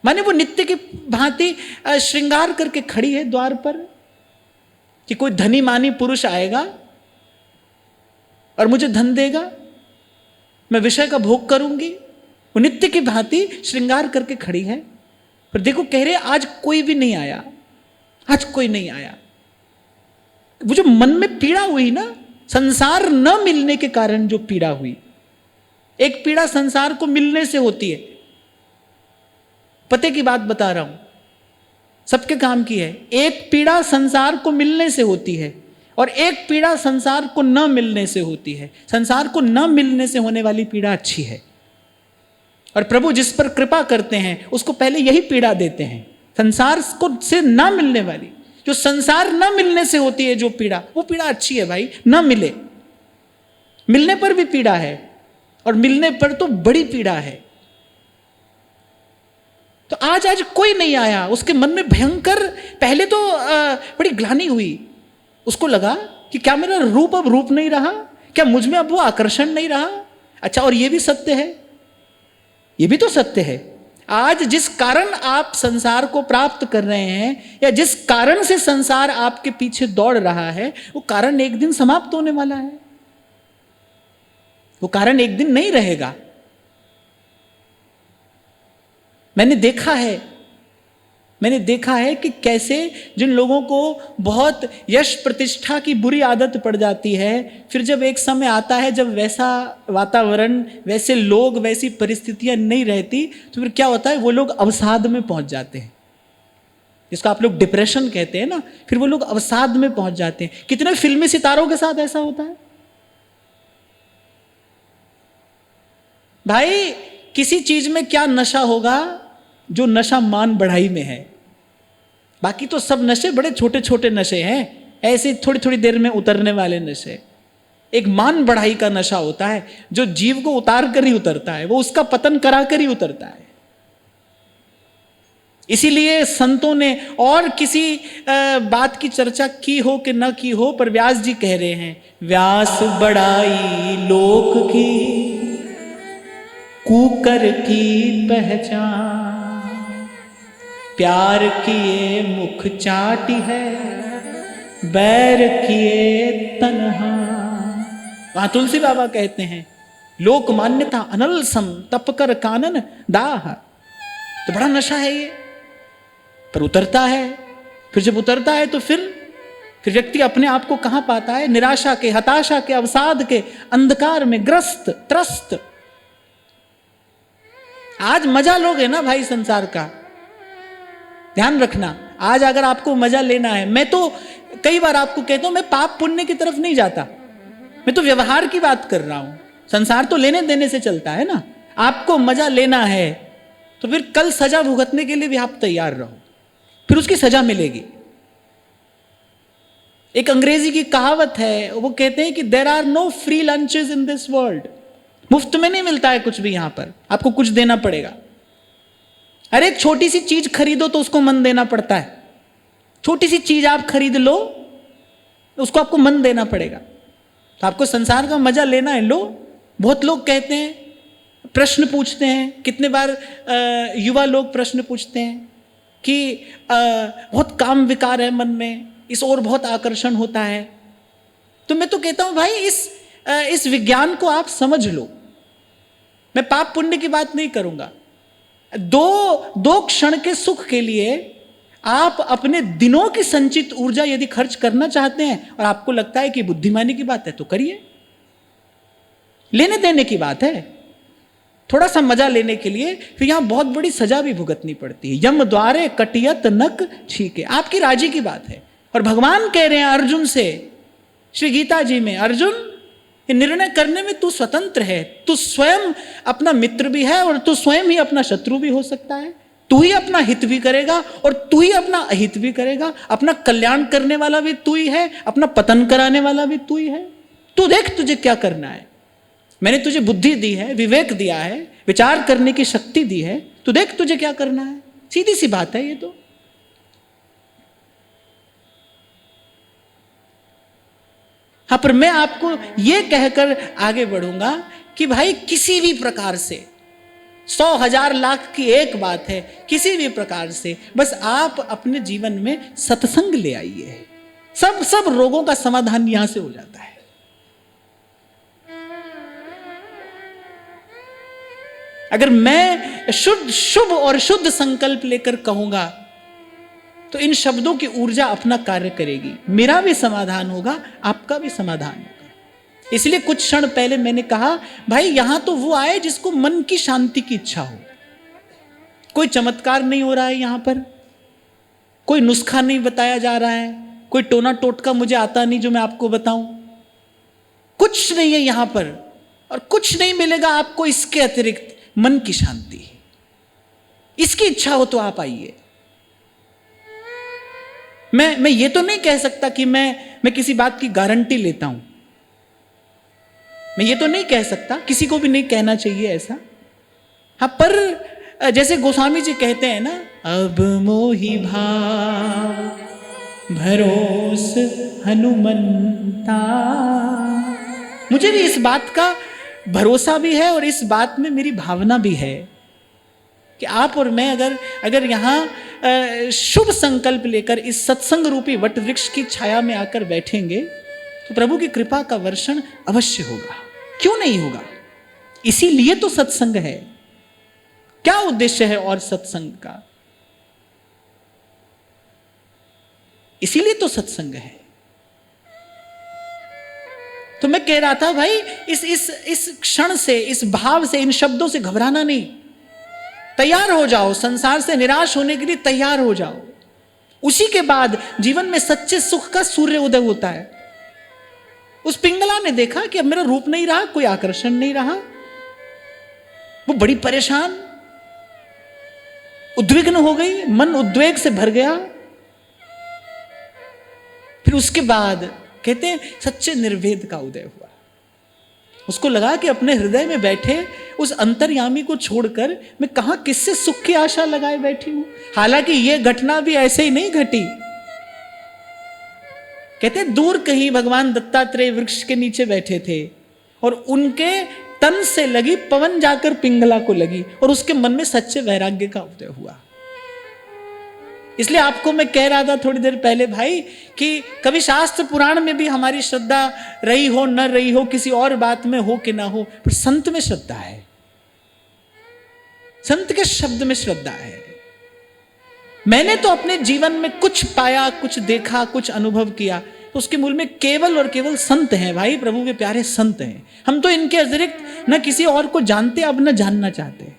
माने वो नित्य की भांति श्रृंगार करके खड़ी है द्वार पर कि कोई धनी मानी पुरुष आएगा और मुझे धन देगा, मैं विषय का भोग करूंगी। वो नित्य की भांति श्रृंगार करके खड़ी है। पर देखो कह रहे आज कोई भी नहीं आया, आज कोई नहीं आया। वो जो मन में पीड़ा हुई ना, संसार न मिलने के कारण जो पीड़ा हुई, एक पीड़ा संसार को मिलने से होती है। पते की बात बता रहा हूं, सबके काम की है। एक पीड़ा संसार को मिलने से होती है और एक पीड़ा संसार को न मिलने से होती है। संसार को न मिलने से होने वाली पीड़ा अच्छी है और प्रभु जिस पर कृपा करते हैं उसको पहले यही पीड़ा देते हैं। संसार को से न मिलने वाली, जो संसार न मिलने से होती है जो पीड़ा, वो पीड़ा अच्छी है भाई। न मिले, मिलने पर भी पीड़ा है और मिलने पर तो बड़ी पीड़ा है। तो आज कोई नहीं आया। उसके मन में भयंकर पहले तो बड़ी ग्लानि हुई। उसको लगा कि क्या मेरा रूप अब रूप नहीं रहा, क्या मुझ में अब वो आकर्षण नहीं रहा। अच्छा, और ये भी सत्य है, ये भी तो सत्य है। आज जिस कारण आप संसार को प्राप्त कर रहे हैं या जिस कारण से संसार आपके पीछे दौड़ रहा है, वो कारण एक दिन समाप्त होने वाला है। वो कारण एक दिन नहीं रहेगा। मैंने देखा है कि कैसे जिन लोगों को बहुत यश प्रतिष्ठा की बुरी आदत पड़ जाती है, फिर जब एक समय आता है जब वैसा वातावरण, वैसे लोग, वैसी परिस्थितियां नहीं रहती, तो फिर क्या होता है, वो लोग अवसाद में पहुंच जाते हैं, जिसको आप लोग डिप्रेशन कहते हैं ना। फिर वो लोग अवसाद में पहुंच जाते हैं। कितने फिल्मी सितारों के साथ ऐसा होता है भाई। किसी चीज में क्या नशा होगा, जो नशा मान बढ़ाई में है। बाकी तो सब नशे बड़े छोटे छोटे नशे हैं, ऐसे थोड़ी थोड़ी देर में उतरने वाले नशे। एक मान बढ़ाई का नशा होता है जो जीव को उतार कर ही उतरता है, वो उसका पतन करा कर ही उतरता है। इसीलिए संतों ने और किसी बात की चर्चा की हो कि न की हो, पर व्यास जी कह रहे हैं, व्यास बढ़ाई लोक की, कूकर की पहचान, प्यार किए मुख चाटी है, बैर किए तन्हा। वहां तुलसी बाबा कहते हैं, लोक मान्यता अनल सम, तप कर कानन दाह। तो बड़ा नशा है ये, पर उतरता है। फिर जब उतरता है तो फिर व्यक्ति अपने आप को कहां पाता है, निराशा के, हताशा के, अवसाद के अंधकार में ग्रस्त त्रस्त। आज मजा लोगे ना भाई संसार का, ध्यान रखना। आज अगर आपको मजा लेना है, मैं तो कई बार आपको कहता हूं, मैं पाप पुण्य की तरफ नहीं जाता, मैं तो व्यवहार की बात कर रहा हूं। संसार तो लेने देने से चलता है ना। आपको मजा लेना है तो फिर कल सजा भुगतने के लिए भी आप तैयार रहो, फिर उसकी सजा मिलेगी। एक अंग्रेजी की कहावत है, वो कहते हैं कि there are no free lunches in this world. मुफ्त में नहीं मिलता है कुछ भी, यहां पर आपको कुछ देना पड़ेगा। अरे एक छोटी सी चीज खरीदो तो उसको मन देना पड़ता है। छोटी सी चीज आप खरीद लो, उसको आपको मन देना पड़ेगा। तो आपको संसार का मजा लेना है, लो। बहुत लोग कहते हैं, प्रश्न पूछते हैं, कितने बार युवा लोग प्रश्न पूछते हैं कि बहुत काम विकार है मन में, इस ओर बहुत आकर्षण होता है। तो मैं तो कहता हूं भाई इस विज्ञान को आप समझ लो। मैं पाप पुण्य की बात नहीं करूंगा। दो क्षण के सुख के लिए आप अपने दिनों की संचित ऊर्जा यदि खर्च करना चाहते हैं और आपको लगता है कि बुद्धिमानी की बात है तो करिए। लेने देने की बात है, थोड़ा सा मजा लेने के लिए फिर यहां बहुत बड़ी सजा भी भुगतनी पड़ती है। यम द्वारे कटियत नक छीके, आपकी राजी की बात है। और भगवान कह रहे हैं अर्जुन से, श्री गीता जी में, अर्जुन निर्णय करने में तू स्वतंत्र है। तू स्वयं अपना मित्र भी है और तू स्वयं ही अपना शत्रु भी हो सकता है। तू ही अपना हित भी करेगा और तू ही अपना अहित भी करेगा। अपना कल्याण करने वाला भी तू ही है, अपना पतन कराने वाला भी तू ही है। तू देख तुझे क्या करना है। मैंने तुझे बुद्धि दी है, विवेक दिया है, विचार करने की शक्ति दी है। तू देख तुझे क्या करना है। सीधी सी बात है ये तो। हाँ, पर मैं आपको ये कहकर आगे बढ़ूंगा कि भाई किसी भी प्रकार से 100 1000 लाख की एक बात है, किसी भी प्रकार से बस आप अपने जीवन में सत्संग ले आइए, सब रोगों का समाधान यहां से हो जाता है। अगर मैं शुभ और शुद्ध संकल्प लेकर कहूंगा तो इन शब्दों की ऊर्जा अपना कार्य करेगी, मेरा भी समाधान होगा, आपका भी समाधान होगा। इसलिए कुछ क्षण पहले मैंने कहा भाई यहां तो वो आए जिसको मन की शांति की इच्छा हो। कोई चमत्कार नहीं हो रहा है यहां पर, कोई नुस्खा नहीं बताया जा रहा है, कोई टोना टोटका मुझे आता नहीं जो मैं आपको बताऊं, कुछ नहीं है यहां पर, और कुछ नहीं मिलेगा आपको इसके अतिरिक्त मन की शांति। इसकी इच्छा हो तो आप आइए। मैं ये तो नहीं कह सकता कि मैं किसी बात की गारंटी लेता हूं, मैं ये तो नहीं कह सकता, किसी को भी नहीं कहना चाहिए ऐसा। हाँ, पर जैसे गोस्वामी जी कहते हैं ना, अब मोहि भाव भरोस हनुमंता। मुझे भी इस बात का भरोसा भी है और इस बात में मेरी भावना भी है कि आप और मैं अगर यहाँ शुभ संकल्प लेकर इस सत्संग रूपी वट वृक्ष की छाया में आकर बैठेंगे तो प्रभु की कृपा का वर्षण अवश्य होगा। क्यों नहीं होगा? इसीलिए तो सत्संग है। क्या उद्देश्य है और सत्संग का? इसीलिए तो सत्संग है। तो मैं कह रहा था भाई इस क्षण से, इस भाव से, इन शब्दों से घबराना नहीं, तैयार हो जाओ, संसार से निराश होने के लिए तैयार हो जाओ। उसी के बाद जीवन में सच्चे सुख का सूर्य उदय होता है। उस पिंगला ने देखा कि अब मेरा रूप नहीं रहा, कोई आकर्षण नहीं रहा, वो बड़ी परेशान, उद्विग्न हो गई, मन उद्वेग से भर गया। फिर उसके बाद कहते हैं सच्चे निर्वेद का उदय हुआ। उसको लगा कि अपने हृदय में बैठे उस अंतर्यामी को छोड़कर मैं कहां किससे सुख की आशा लगाए बैठी हूं। हालांकि यह घटना भी ऐसे ही नहीं घटी। कहते दूर कहीं भगवान दत्तात्रेय वृक्ष के नीचे बैठे थे और उनके तन से लगी पवन जाकर पिंगला को लगी और उसके मन में सच्चे वैराग्य का उदय हुआ। इसलिए आपको मैं कह रहा था थोड़ी देर पहले भाई कि कभी शास्त्र पुराण में भी हमारी श्रद्धा रही हो न रही हो, किसी और बात में हो कि ना हो, पर संत में श्रद्धा है, संत के शब्द में श्रद्धा है। मैंने तो अपने जीवन में कुछ पाया, कुछ देखा, कुछ अनुभव किया, तो उसके मूल में केवल और केवल संत हैं भाई, प्रभु के प्यारे संत हैं। हम तो इनके अतिरिक्त न किसी और को जानते, अब न जानना चाहते।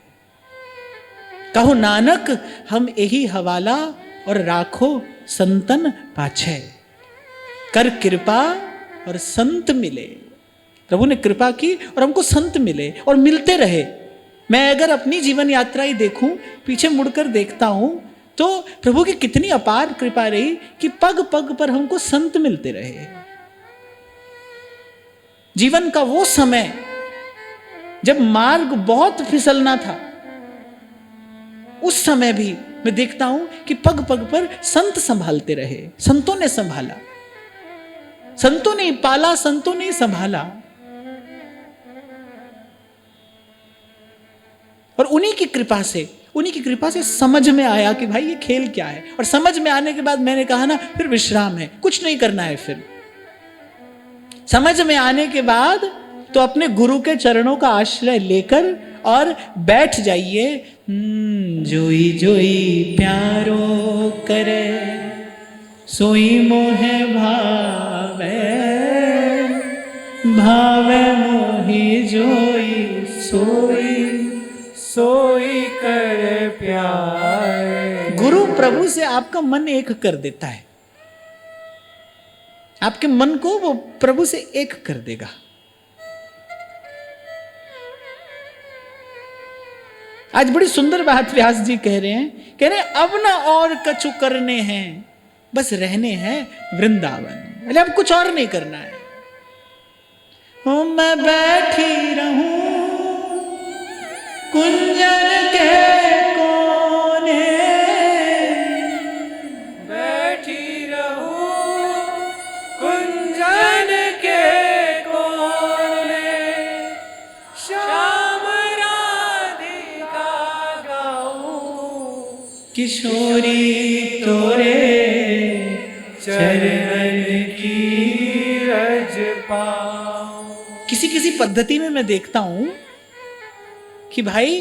कहो नानक हम यही हवाला और राखो संतन पाछे, कर कृपा और संत मिले। प्रभु ने कृपा की और हमको संत मिले और मिलते रहे। मैं अगर अपनी जीवन यात्रा ही देखूं, पीछे मुड़कर देखता हूं, तो प्रभु की कितनी अपार कृपा रही कि पग पग पर हमको संत मिलते रहे। जीवन का वो समय जब मार्ग बहुत फिसलना था, उस समय भी मैं देखता हूं कि पग पग पर संत संभालते रहे। संतों ने संभाला, संतों ने पाला, संतों ने संभाला। और उन्हीं की कृपा से समझ में आया कि भाई ये खेल क्या है। और समझ में आने के बाद मैंने कहा ना, फिर विश्राम है, कुछ नहीं करना है। फिर समझ में आने के बाद तो अपने गुरु के चरणों का आश्रय लेकर और बैठ जाइए। जोई जोई प्यारो करे सोई मोहे भावे, भावे मोहि जोई सोई, सोई कर प्यार। गुरु प्रभु से आपका मन एक कर देता है, आपके मन को वो प्रभु से एक कर देगा। आज बड़ी सुंदर बात व्यास जी कह रहे हैं, अब ना और कछु करने हैं, बस रहने हैं वृंदावन। अरे अब कुछ और नहीं करना है। मैं बैठी रहूं कुंजन के कोने, बैठी रहूं कुंजन के किशोरी तोरे चरण की रज पाऊं। किसी किसी पद्धति में मैं देखता हूं कि भाई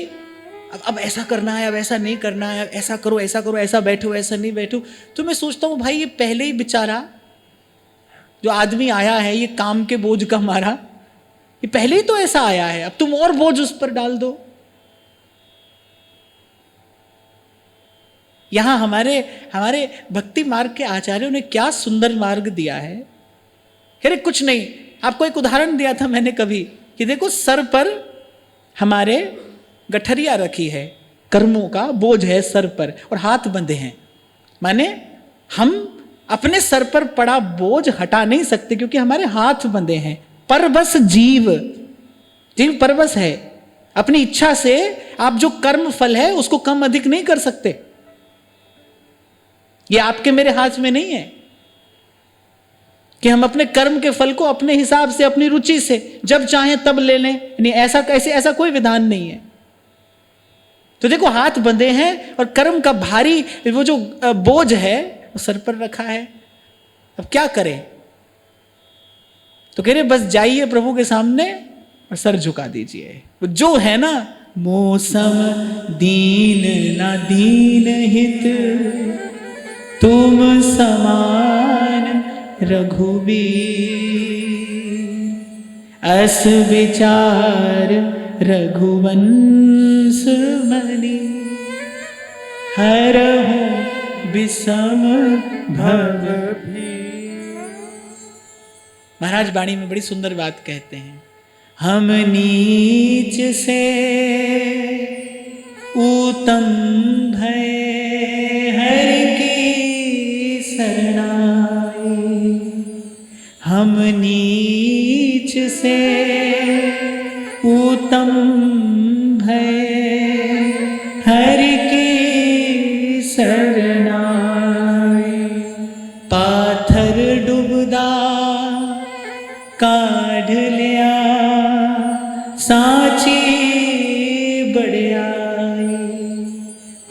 अब ऐसा करना है, अब ऐसा नहीं करना है, ऐसा करो, ऐसा बैठो, ऐसा नहीं बैठो। तो मैं सोचता हूं भाई ये पहले ही बेचारा जो आदमी आया है ये काम के बोझ का मारा, ये पहले ही तो ऐसा आया है, अब तुम और बोझ उस पर डाल दो। यहां हमारे भक्ति मार्ग के आचार्यों ने क्या सुंदर मार्ग दिया है। अरे कुछ नहीं, आपको एक उदाहरण दिया था मैंने कभी कि देखो सर पर हमारे गठरिया रखी है, कर्मों का बोझ है सर पर और हाथ बंधे हैं। माने हम अपने सर पर पड़ा बोझ हटा नहीं सकते क्योंकि हमारे हाथ बंधे हैं। परबस जीव परबस है, अपनी इच्छा से आप जो कर्म फल है उसको कम अधिक नहीं कर सकते। ये आपके मेरे हाथ में नहीं है कि हम अपने कर्म के फल को अपने हिसाब से, अपनी रुचि से जब चाहें तब ले लें। नहीं, ऐसा कोई विधान नहीं है। तो देखो हाथ बंधे हैं और कर्म का भारी वो जो बोझ है वो सर पर रखा है। अब क्या करें? तो कह रहे बस जाइए प्रभु के सामने और सर झुका दीजिए। जो है ना, मौसम दीन ना दीन हित तुम समान रघुबीर, अस विचार रघुवंश मणि, हरहु विषम भव भी। महाराज वाणी में बड़ी सुंदर बात कहते हैं, हम नीच से उत्तम भय हरि की शरणाई, हम नीच से उत्तम भय हरि की शरणाई, पाथर डूबदा काढ़ लिया सांची बड़ियाई,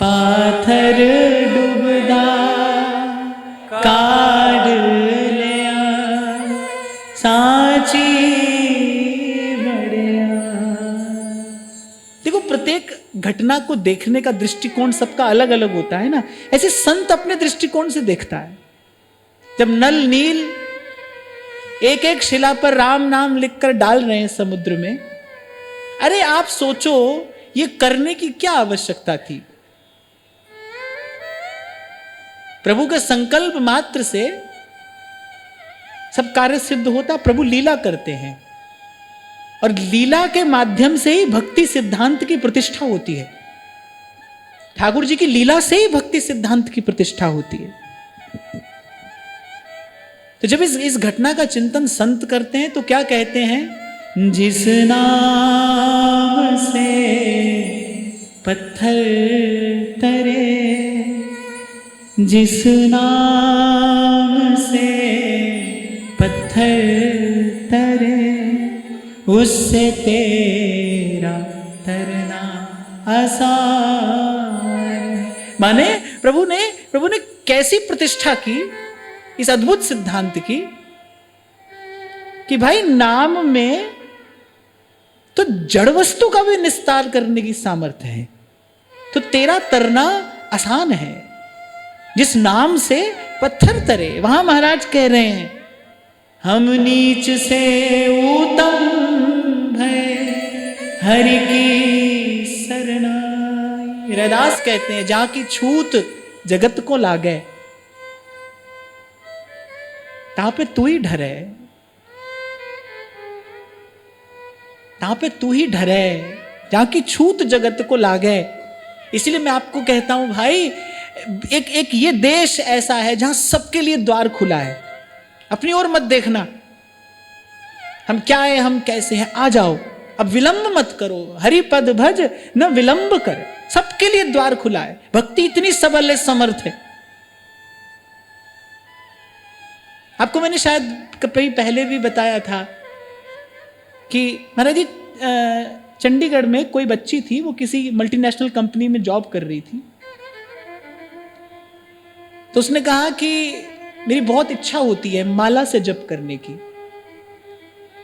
पाथर डूबदा काढ़ लिया सांची बड़ियाई। देखो प्रत्येक घटना को देखने का दृष्टिकोण सबका अलग अलग होता है ना। ऐसे संत अपने दृष्टिकोण से देखता है। जब नल नील एक एक शिला पर राम नाम लिखकर डाल रहे हैं समुद्र में, अरे आप सोचो ये करने की क्या आवश्यकता थी? प्रभु के संकल्प मात्र से सब कार्य सिद्ध होता। प्रभु लीला करते हैं और लीला के माध्यम से ही भक्ति सिद्धांत की प्रतिष्ठा होती है। ठाकुर जी की लीला से ही भक्ति सिद्धांत की प्रतिष्ठा होती है। तो जब इस घटना का चिंतन संत करते हैं तो क्या कहते हैं? जिस नाम से पत्थर तरे, जिस नाम से पत्थर तरे, उससे तेरा तरना आसान। माने प्रभु ने कैसी प्रतिष्ठा की इस अद्भुत सिद्धांत की कि भाई नाम में तो जड़ वस्तु का भी निस्तार करने की सामर्थ्य है, तो तेरा तरना आसान है। जिस नाम से पत्थर तरे, वहां महाराज कह रहे हैं हम नीच से उत्तम भय हरि की शरणाई। रैदास कहते हैं जहां की छूत जगत को लागे तहां पे तू ही डरे, तहां पे तू ही डरे, जहां की छूत जगत को लागे। इसलिए मैं आपको कहता हूं भाई, एक ये देश ऐसा है जहां सबके लिए द्वार खुला है। अपनी ओर मत देखना हम क्या है, हम कैसे हैं, आ जाओ, अब विलंब मत करो, हरि पद भज न विलंब कर। सबके लिए द्वार खुला है। भक्ति इतनी सबल है, समर्थ है। आपको मैंने शायद कभी पहले भी बताया था कि महाराज जी चंडीगढ़ में कोई बच्ची थी, वो किसी मल्टीनेशनल कंपनी में जॉब कर रही थी तो उसने कहा कि मेरी बहुत इच्छा होती है माला से जप करने की,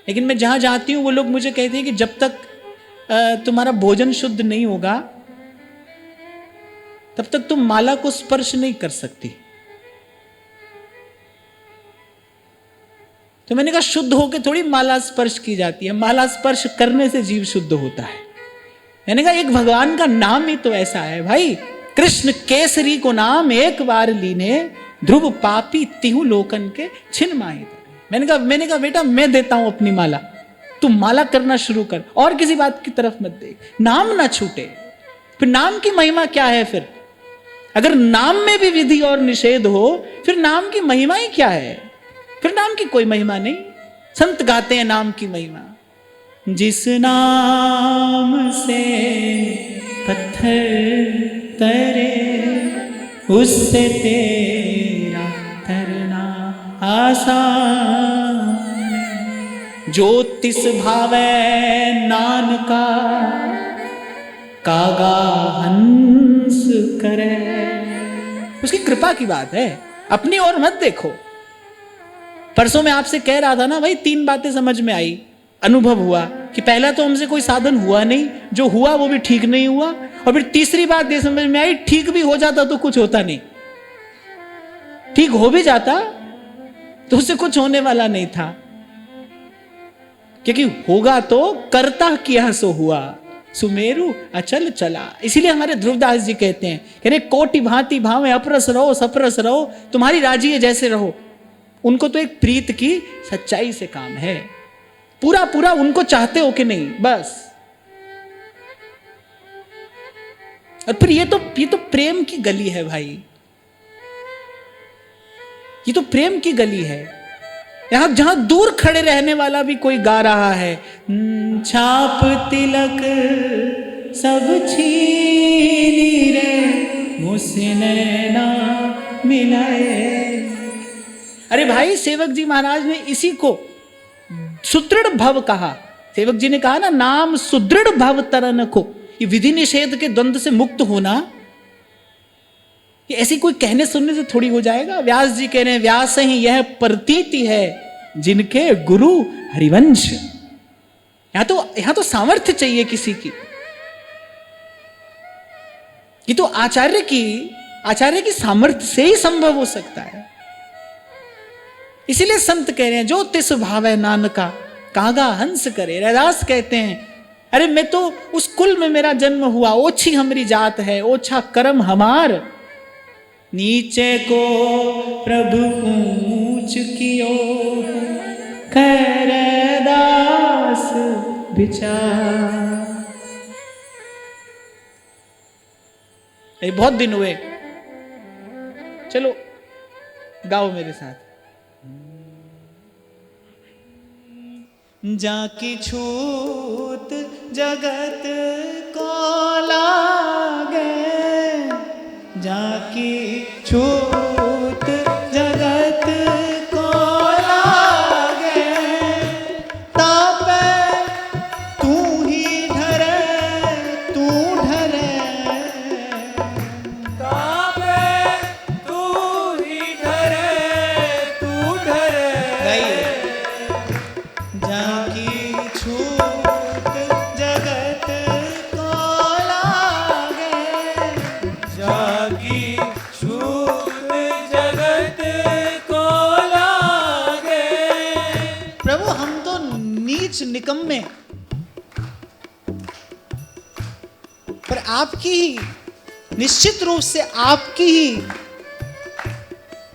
लेकिन मैं जहां जाती हूं वो लोग मुझे कहते हैं कि जब तक तुम्हारा भोजन शुद्ध नहीं होगा तब तक तुम माला को स्पर्श नहीं कर सकती। तो मैंने कहा शुद्ध होकर थोड़ी माला स्पर्श की जाती है, माला स्पर्श करने से जीव शुद्ध होता है। मैंने कहा एक भगवान का नाम ही तो ऐसा है भाई, कृष्ण केसरी को नाम एक बार लीने, ध्रुव पापी तिहु लोकन के छिन माही। मैंने कहा बेटा मैं देता हूं अपनी माला, तू माला करना शुरू कर और किसी बात की तरफ मत देख, नाम ना छूटे। फिर नाम की महिमा क्या है? फिर अगर नाम में भी विधि और निषेध हो फिर नाम की महिमा ही क्या है? फिर नाम की कोई महिमा नहीं। संत गाते हैं नाम की महिमा, जिस नाम से पत्थर तरे उससे तेरा तरना आसान, जो तिस भावे नानका कागा हंस करे। उसकी कृपा की बात है, अपनी ओर मत देखो। परसों मैं आपसे कह रहा था ना भाई, 3 बातें समझ में आई, अनुभव हुआ कि पहला तो हमसे कोई साधन हुआ नहीं, जो हुआ वो भी ठीक नहीं हुआ, और फिर तीसरी बात ये समझ में आई ठीक भी हो जाता तो कुछ होता नहीं, ठीक हो भी जाता तो उससे कुछ होने वाला नहीं था, क्योंकि होगा तो करता किया सो हुआ, सुमेरु अचल चला। इसीलिए हमारे ध्रुवदास जी कहते हैं, कह रहे कोटि भांति भावे अपरस रहो सपरस रहो, तुम्हारी राजी है जैसे रहो। उनको तो एक प्रीत की सच्चाई से काम है, पूरा पूरा उनको चाहते हो कि नहीं, बस। और फिर ये तो प्रेम की गली है भाई, ये तो प्रेम की गली है। यहां जहां दूर खड़े रहने वाला भी कोई गा रहा है, छाप तिलक सब छीनी रे मुझसे नैना मिलाए। अरे भाई सेवक जी महाराज ने इसी को सुदृढ़ भव कहा। सेवक जी ने कहा ना, नाम सुदृढ़ भव तरन को, ये विधि निषेध के द्वंद से मुक्त होना, ये ऐसी कोई कहने सुनने से थोड़ी हो जाएगा। व्यास जी कह रहे हैं, व्यास ही यह प्रतीति है जिनके गुरु हरिवंश। यहां तो सामर्थ्य चाहिए किसी की, ये तो आचार्य की सामर्थ्य से ही संभव हो सकता है। इसीलिए संत कह रहे हैं, जो तिस भावे नानका कागा हंस करे। रैदास कहते हैं, अरे मैं तो उस कुल में मेरा जन्म हुआ, ओछी हमारी जात है, ओछा कर्म हमार, नीचे को प्रभु ऊंच कियो रैदास विचार। बहुत दिन हुए, चलो गाओ मेरे साथ। जाकी छूत जगत को लागे, जाकी छूत जगत को लागे, तापे तू ही ढरे, तू ढरे, तापे तू ही ढरे, तू ढरे। जाकी छूत जगत को लागे, जाकी छूत जगत को लागे। प्रभु हम तो नीच निकम्मे, पर आपकी ही, निश्चित रूप से आपकी ही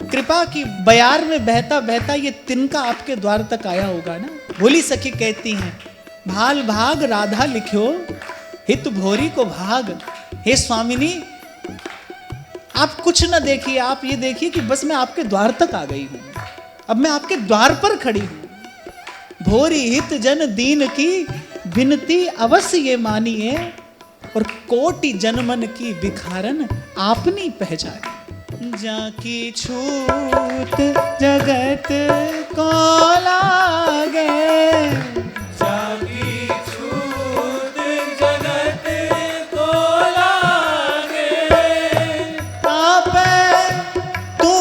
कृपा की बयार में बहता बहता ये तिनका आपके द्वार तक आया होगा ना। भोली सखी कहती हैं, भाल भाग राधा लिख्यो, हित भोरी को भाग। हे स्वामिनी, आप कुछ न देखिए, आप ये देखिए कि बस मैं आपके द्वार तक आ गई हूं, अब मैं आपके द्वार पर खड़ी हूं। भोरी हित जन दीन की विनती अवश्य ये मानिए, और कोटि जनमन की बिखारन आपनी पहचानी। जाकी छूत जगत को लागे, जाकी छूत जगत को लागे, तापे तू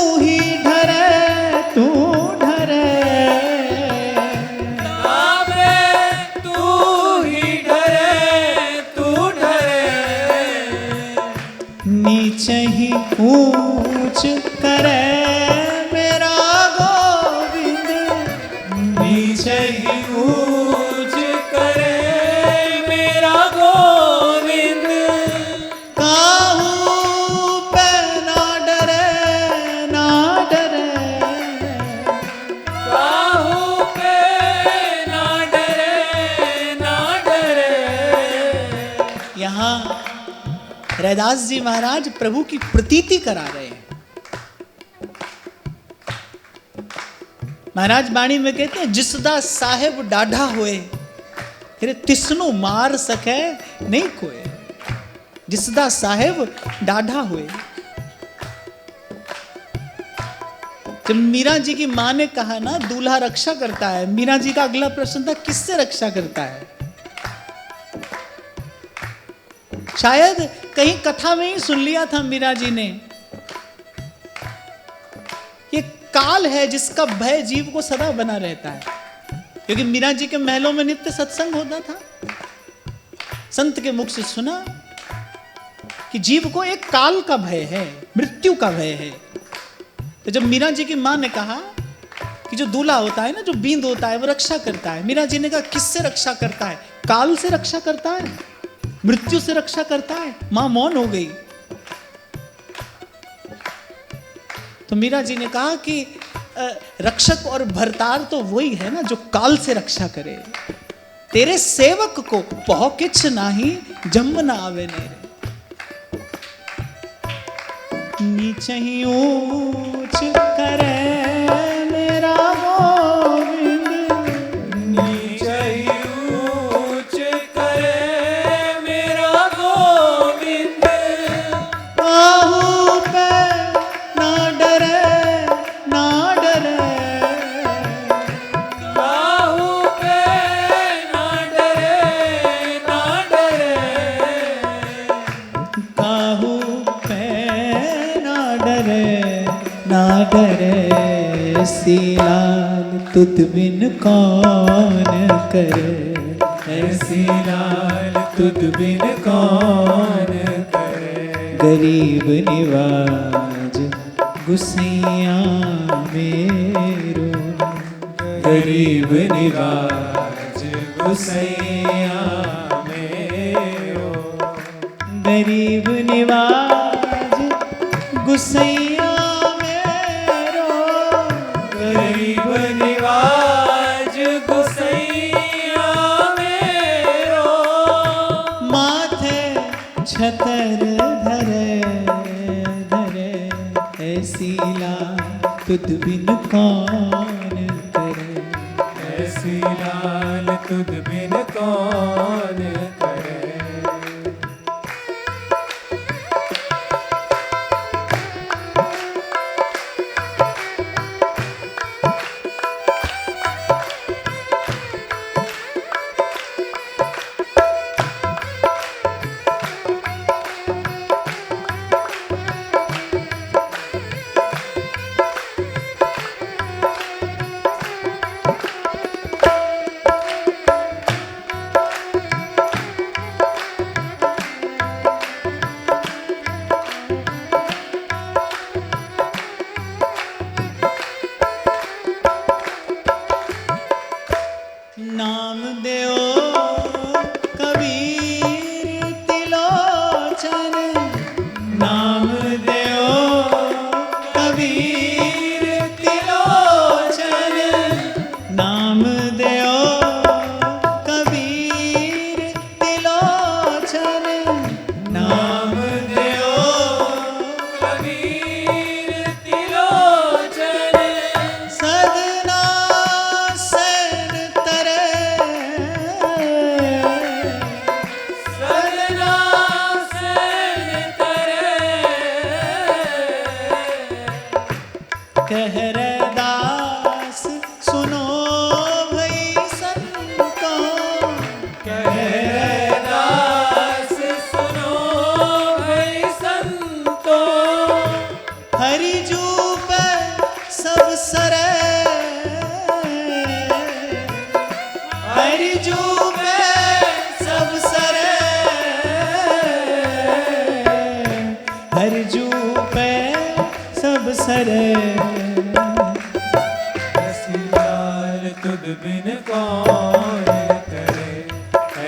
ऊंच करे मेरा गोविंद, नीचे ही ऊंच करे मेरा गोविंद। काहू पे ना डरे ना डरे, काहू पे ना डरे ना डरे। यहाँ रैदास जी महाराज प्रभु की प्रतीति करा रहे हैं। महाराज बाणी में कहते हैं जिसदा साहेब डाढ़ा होए, तेरे तिसनो मार सके नहीं कोई। जिसदा साहेब डाढ़ा हुए। जब मीरा जी की मां ने कहा ना दूल्हा रक्षा करता है, मीरा जी का अगला प्रश्न था किससे रक्षा करता है। शायद कहीं कथा में ही सुन लिया था मीरा जी ने, ये काल है जिसका भय जीव को सदा बना रहता है। क्योंकि मीरा जी के महलों में नित्य सत्संग होता था। संत के मुख से सुना कि जीव को एक काल का भय है, मृत्यु का भय है। तो जब मीरा जी की मां ने कहा कि जो दूल्हा होता है ना, जो बींद होता है, वो रक्षा करता है, मीरा जी ने कहा किससे रक्षा करता है? काल से रक्षा करता है, मृत्यु से रक्षा करता है। मां मौन हो गई। तो मीरा जी ने कहा कि रक्षक और भरतार तो वही है ना जो काल से रक्षा करे। तेरे सेवक को पहो किछ नाही, जम्म ना आवे नेरे। नीचे ही ऊंच करे मेरा गोविंद, नीचे ही ऊंच करे मेरा गोविंद। काहू पे ना डरे ना डरे, काहू पे ना डरे ना डरे। काहू पे ना डरे ना डरे। सीलाल तुत बिन कौन करे, ऐसी लाल तुझ बिन कौन करे। गरीब निवाज गुसैया मेरो, गरीब निवाज गुसैया मेरो। गरीब निवाज गुसैया मेरो। गरीब निवाज गुसैया मेरो। माथे छतर धरे धरे, ऐसी लाल तुद बिन कौन करे। ऐसी लाल तुझ बिन कौन करे। डरे। ऐसी लाल तुद बिन कौन करे,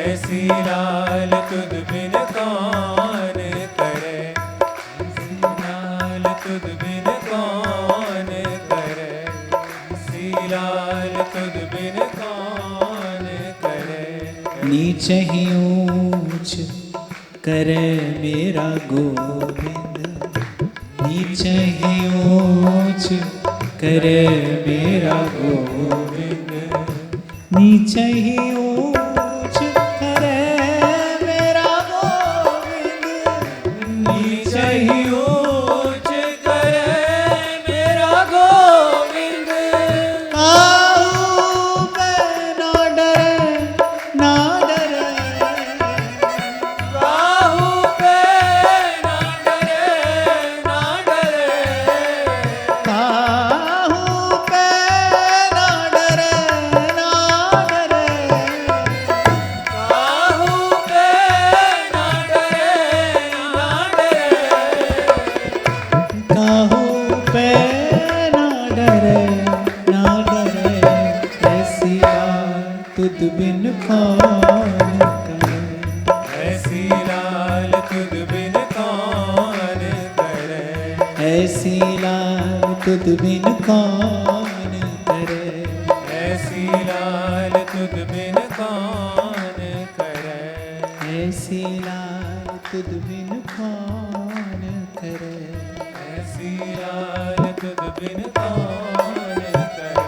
ऐसी लाल तुद बिन कौन करे, ऐसी लाल तुद बिन कौन करे, ऐसी लाल तुद बिन कौन करे। नीच ही ऊंच करे मेरा गोविंद, नीच ही ऊंच करे मेरा गोविंद, नीच ही ऊंच करे मेरा गोविंद, नीच ही ऊंच करे मेरा गोविंद। काहू पे ना डरे ना डरे, काहू पे ना डरे ना डरे, काहू पे ना डरे ना डरे, काहू पे ना डरे ना डरे। काहू पे ना डरे ना डरे, ऐसी बात तुद बिन कौन करे। ऐसी लाल तुद बिन कौन करे, ऐसी लाल तुद बिन कौन करे, ऐसी लाल तुद बिन कौन करे, ऐसी लाल तुद बिन कौन करे। ऐसी लाल तुद बिन कौन करे।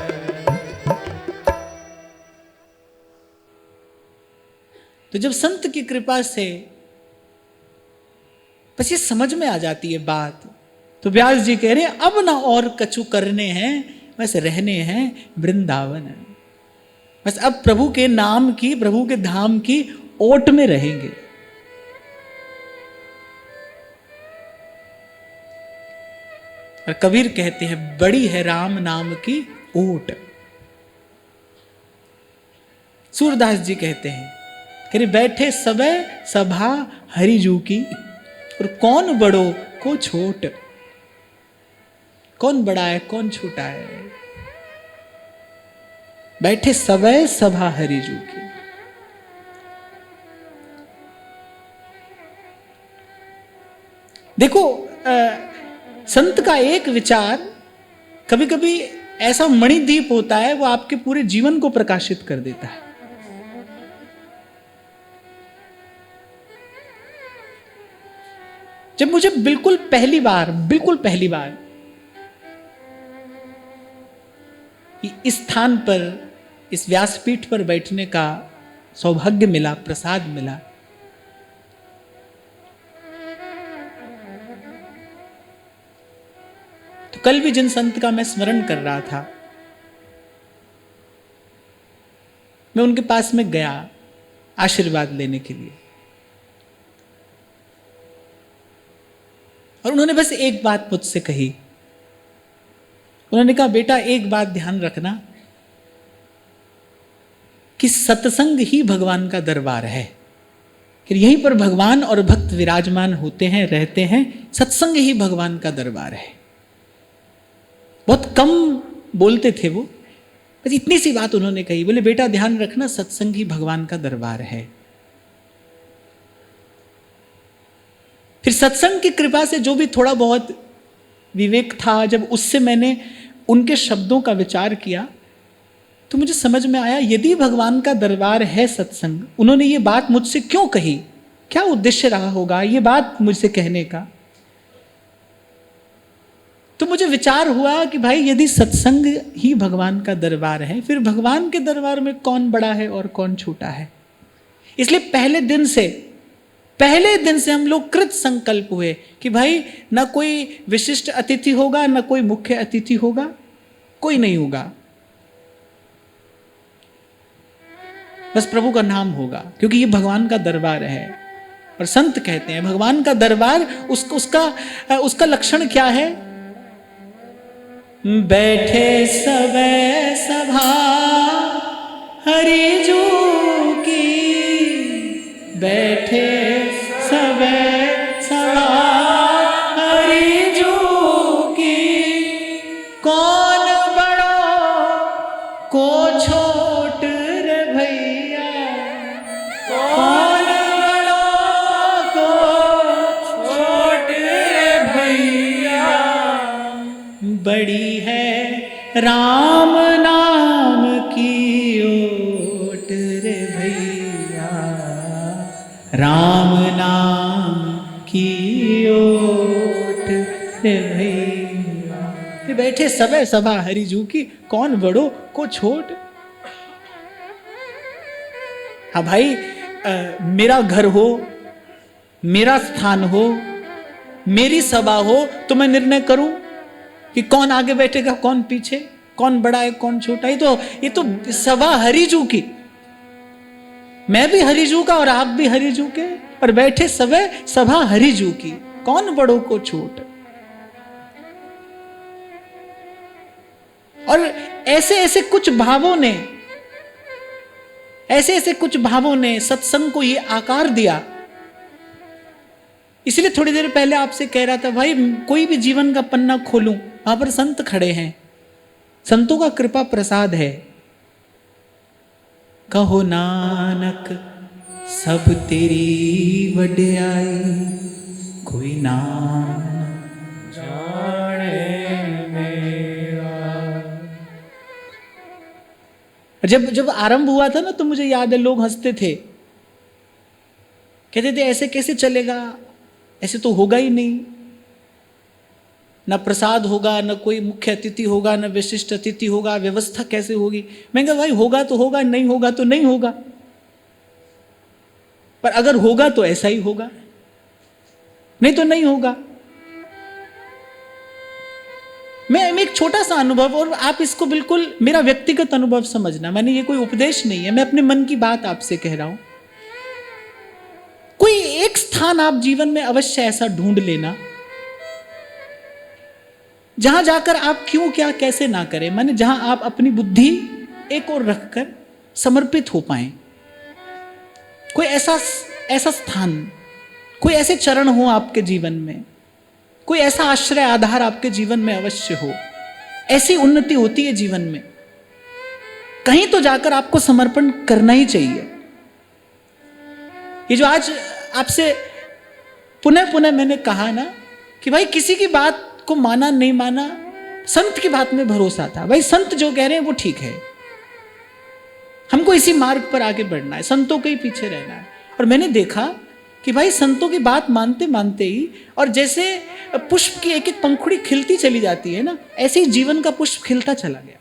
तो जब संत की कृपा से बस ये समझ में आ जाती है बात, तो व्यास जी कह रहे हैं अब ना और कछु करने हैं, बस रहने हैं वृंदावन। बस अब प्रभु के नाम की, प्रभु के धाम की ओट में रहेंगे। और कबीर कहते हैं बड़ी है राम नाम की ओट। सूरदास जी कहते हैं कि बैठे सबे सभा हरिजू की, और कौन बड़ो को छोट। कौन बड़ा है कौन छोटा है, बैठे सबे सभा हरिजू की। देखो संत का एक विचार कभी कभी ऐसा मणिदीप होता है, वो आपके पूरे जीवन को प्रकाशित कर देता है। जब मुझे बिल्कुल पहली बार इस स्थान पर, इस व्यासपीठ पर बैठने का सौभाग्य मिला, प्रसाद मिला, तो कल भी जिन संत का मैं स्मरण कर रहा था, मैं उनके पास में गया आशीर्वाद लेने के लिए, और उन्होंने बस एक बात मुझसे कही। उन्होंने कहा बेटा एक बात ध्यान रखना कि सत्संग ही भगवान का दरबार है, कि यहीं पर भगवान और भक्त विराजमान होते हैं, रहते हैं। सत्संग ही भगवान का दरबार है। बहुत कम बोलते थे वो, बस इतनी सी बात उन्होंने कही। बोले बेटा ध्यान रखना सत्संग ही भगवान का दरबार है। फिर सत्संग की कृपा से जो भी थोड़ा बहुत विवेक था, जब उससे मैंने उनके शब्दों का विचार किया, तो मुझे समझ में आया यदि भगवान का दरबार है सत्संग, उन्होंने ये बात मुझसे क्यों कही, क्या उद्देश्य रहा होगा ये बात मुझसे कहने का। तो मुझे विचार हुआ कि भाई यदि सत्संग ही भगवान का दरबार है, फिर भगवान के दरबार में कौन बड़ा है और कौन छोटा है। इसलिए पहले दिन से हम लोग कृत संकल्प हुए कि भाई ना कोई विशिष्ट अतिथि होगा, ना कोई मुख्य अतिथि होगा, कोई नहीं होगा, बस प्रभु का नाम होगा, क्योंकि ये भगवान का दरबार है। और संत कहते हैं भगवान का दरबार उसका लक्षण क्या है? बैठे सबे सभा हरिजू की, बैठे सबे सभा हरिजू की, राम नाम की ओट रे भैया, राम नाम की ओट रे भैया। ये बैठे सबे सभा हरिजू की, कौन बड़ो को छोट। हाँ भाई, मेरा घर हो, मेरा स्थान हो, मेरी सभा हो, तो मैं निर्णय करूं कि कौन आगे बैठेगा कौन पीछे, कौन बड़ा है कौन छोटा। ये तो सभा हरिजू की, मैं भी हरिजू का और आप भी हरिजू के, और बैठे सबे सभा हरिजू की, कौन बड़ों को छोट। और ऐसे ऐसे कुछ भावों ने सत्संग को ये आकार दिया। इसलिए थोड़ी देर पहले आपसे कह रहा था भाई, कोई भी जीवन का पन्ना खोलूं, वहां पर संत खड़े हैं, संतों का कृपा प्रसाद है। कहो नानक सब तेरी वड्याई, कोई नाम जाने मेरा। जब आरंभ हुआ था ना, तो मुझे याद है लोग हंसते थे, कहते थे ऐसे कैसे चलेगा, ऐसे तो होगा ही नहीं, ना प्रसाद होगा, ना कोई मुख्य अतिथि होगा, ना विशिष्ट अतिथि होगा, व्यवस्था कैसे होगी। मैं कहा भाई होगा तो होगा, नहीं होगा तो नहीं होगा, पर अगर होगा तो ऐसा ही होगा, नहीं तो नहीं होगा। मैं एक छोटा सा अनुभव, और आप इसको बिल्कुल मेरा व्यक्तिगत अनुभव समझना, मैंने ये कोई उपदेश नहीं है, मैं अपने मन की बात आपसे कह रहा हूं। कोई एक स्थान आप जीवन में अवश्य ऐसा ढूंढ लेना जहां जाकर आप क्यों क्या कैसे ना करें, माने जहां आप अपनी बुद्धि एक और रखकर समर्पित हो पाए। कोई ऐसा स्थान, कोई ऐसे चरण हो आपके जीवन में, कोई ऐसा आश्रय आधार आपके जीवन में अवश्य हो। ऐसी उन्नति होती है जीवन में, कहीं तो जाकर आपको समर्पण करना ही चाहिए। ये जो आज आपसे पुनः पुनः मैंने कहा ना कि भाई किसी की बात को माना नहीं माना, संत की बात में भरोसा था। भाई संत जो कह रहे हैं वो ठीक है, हमको इसी मार्ग पर आगे बढ़ना है, संतों के ही पीछे रहना है। और मैंने देखा कि भाई संतों की बात मानते मानते ही, और जैसे पुष्प की एक एक पंखुड़ी खिलती चली जाती है ना, ऐसे ही जीवन का पुष्प खिलता चला गया,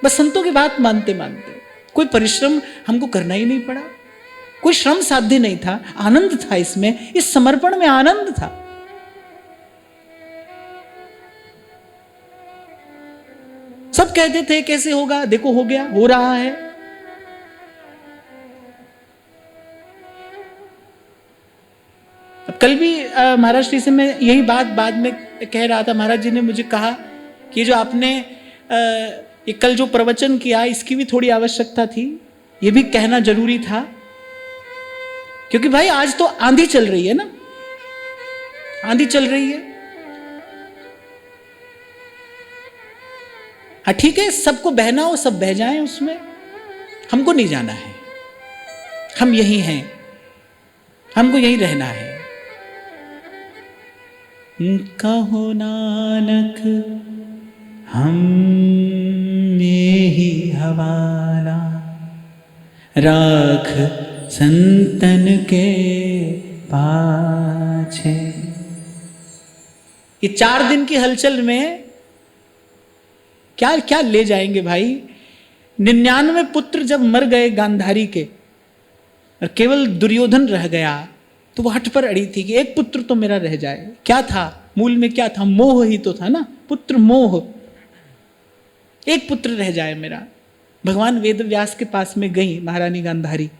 बस संतों की बात मानते मानते। कोई परिश्रम हमको करना ही नहीं पड़ा, कोई श्रम साध्य नहीं था, आनंद था इसमें, इस समर्पण में आनंद था। सब कहते थे कैसे होगा, देखो हो गया, हो रहा है। अब कल भी महाराज जी से मैं यही बात बाद में कह रहा था। महाराज जी ने मुझे कहा कि ये जो आपने ये कल जो प्रवचन किया, इसकी भी थोड़ी आवश्यकता थी, ये भी कहना जरूरी था, क्योंकि भाई आज तो आंधी चल रही है ना, आंधी चल रही है। हाँ ठीक है, सबको बहना हो सब बह जाएं उसमें, हमको नहीं जाना है, हम यही हैं, हमको यही रहना है। कहो नानक हम में ही हवाला, राख संतन के पाछे। ये 4 दिन की हलचल में क्या क्या ले जाएंगे भाई। 99 पुत्र जब मर गए गांधारी के और केवल दुर्योधन रह गया, तो वो हठ पर अड़ी थी कि एक पुत्र तो मेरा रह जाए। क्या था मूल में, क्या था, मोह ही तो था ना, पुत्र मोह, एक पुत्र रह जाए मेरा। भगवान वेद व्यास के पास में गई महारानी गांधारी,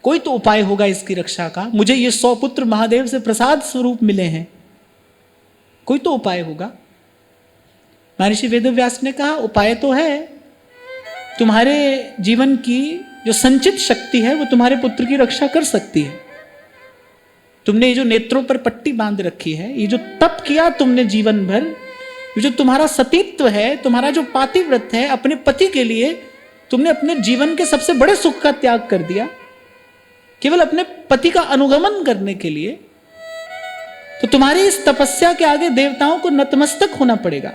कोई तो उपाय होगा इसकी रक्षा का, मुझे ये 100 पुत्र महादेव से प्रसाद स्वरूप मिले हैं, कोई तो उपाय होगा। महर्षि वेदव्यास ने कहा उपाय तो है, तुम्हारे जीवन की जो संचित शक्ति है वो तुम्हारे पुत्र की रक्षा कर सकती है। तुमने ये जो नेत्रों पर पट्टी बांध रखी है, ये जो तप किया तुमने जीवन भर, ये जो तुम्हारा सतीत्व है, तुम्हारा जो पातिव्रत है, अपने पति के लिए तुमने अपने जीवन के सबसे बड़े सुख का त्याग कर दिया केवल अपने पति का अनुगमन करने के लिए। तो तुम्हारी इस तपस्या के आगे देवताओं को नतमस्तक होना पड़ेगा।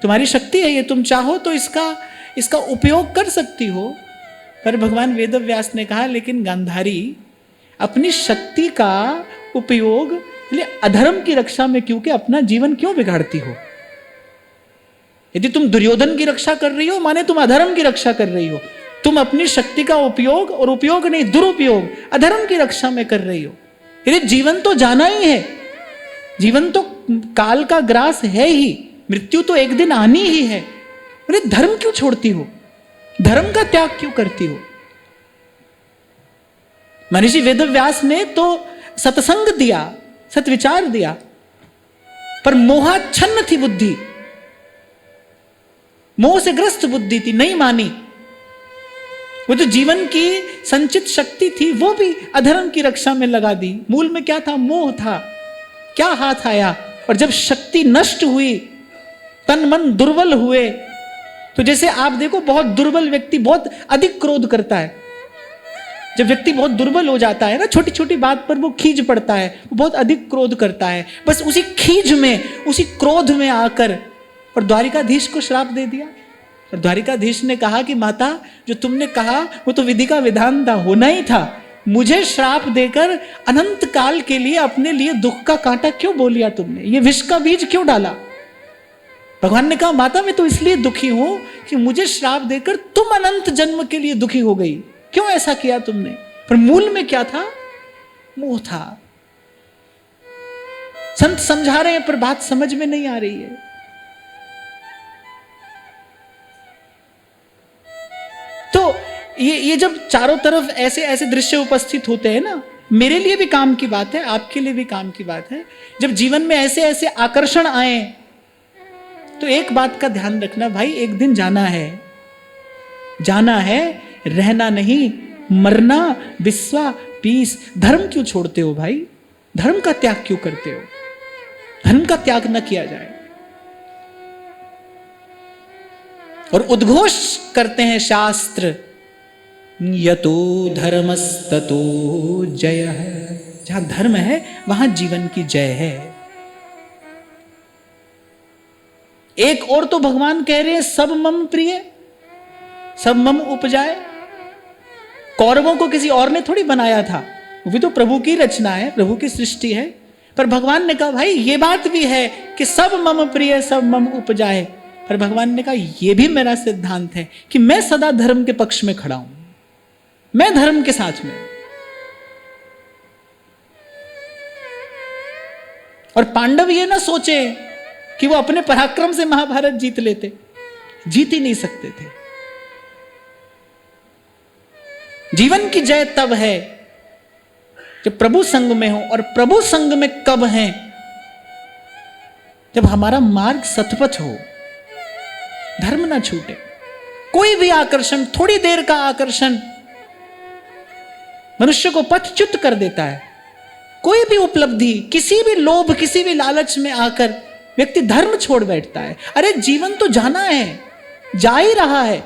तुम्हारी शक्ति है ये, तुम चाहो तो इसका उपयोग कर सकती हो। पर भगवान वेदव्यास ने कहा, लेकिन गांधारी अपनी शक्ति का उपयोग अधर्म की रक्षा में क्यों के अपना जीवन क्यों बिगाड़ती हो? यदि तुम दुर्योधन की रक्षा कर रही हो, माने तुम अधर्म की रक्षा कर रही हो। तुम अपनी शक्ति का उपयोग, और उपयोग नहीं दुरुपयोग, अधर्म की रक्षा में कर रही हो। यदि जीवन तो जाना ही है, जीवन तो काल का ग्रास है ही, मृत्यु तो एक दिन आनी ही है, अरे धर्म क्यों छोड़ती हो? धर्म का त्याग क्यों करती हो? महर्षि वेदव्यास ने तो सत्संग दिया, सत्विचार दिया, पर मोहाच्छन्न थी बुद्धि, मोह से ग्रस्त बुद्धि थी, नहीं मानी। वो तो जीवन की संचित शक्ति थी, वो भी अधर्म की रक्षा में लगा दी। मूल में क्या था? मोह था। क्या हाथ आया? और जब शक्ति नष्ट हुई, तन मन दुर्बल हुए, तो जैसे आप देखो, बहुत दुर्बल व्यक्ति बहुत अधिक क्रोध करता है। जब व्यक्ति बहुत दुर्बल हो जाता है ना, छोटी छोटी बात पर वो खींच पड़ता है, वो बहुत अधिक क्रोध करता है। बस उसी खींच में, उसी क्रोध में आकर और द्वारिकाधीश को श्राप दे दिया। और द्वारिकाधीश ने कहा कि माता, जो तुमने कहा वो तो विधि का विधान था, होना ही था। मुझे श्राप देकर अनंत काल के लिए अपने लिए दुख का कांटा क्यों बो लिया तुमने? ये विष का बीज क्यों डाला? भगवान ने कहा, माता मैं तो इसलिए दुखी हूं कि मुझे श्राप देकर तुम अनंत जन्म के लिए दुखी हो गई। क्यों ऐसा किया तुमने? पर मूल में क्या था? मोह था। संत समझा रहे हैं पर बात समझ में नहीं आ रही है। तो ये जब चारों तरफ ऐसे ऐसे दृश्य उपस्थित होते हैं ना, मेरे लिए भी काम की बात है, आपके लिए भी काम की बात है। जब जीवन में ऐसे ऐसे आकर्षण आए, तो एक बात का ध्यान रखना भाई, एक दिन जाना है, जाना है, रहना नहीं, मरना, बिस्वा पीस। धर्म क्यों छोड़ते हो भाई? धर्म का त्याग क्यों करते हो? धर्म का त्याग न किया जाए। और उद्घोष करते हैं शास्त्र, यतो धर्मस्ततो जयः। जहां धर्म है वहां जीवन की जय है। एक और तो भगवान कह रहे हैं सब मम प्रिय, सब मम उपजाए। कौरवों को किसी और ने थोड़ी बनाया था, वो भी तो प्रभु की रचना है, प्रभु की सृष्टि है। पर भगवान ने कहा भाई ये बात भी है कि सब मम प्रिय, सब मम उपजाए। पर भगवान ने कहा ये भी मेरा सिद्धांत है कि मैं सदा धर्म के पक्ष में खड़ा हूं, मैं धर्म के साथ में। और पांडव ये ना सोचे कि वो अपने पराक्रम से महाभारत जीत लेते, जीत ही नहीं सकते थे। जीवन की जय तब है जब प्रभु संग में हो। और प्रभु संग में कब हैं? जब हमारा मार्ग सतपथ हो, धर्म ना छूटे। कोई भी आकर्षण, थोड़ी देर का आकर्षण मनुष्य को पथच्युत कर देता है। कोई भी उपलब्धि, किसी भी लोभ, किसी भी लालच में आकर व्यक्ति धर्म छोड़ बैठता है। अरे जीवन तो जाना है, जा ही रहा है।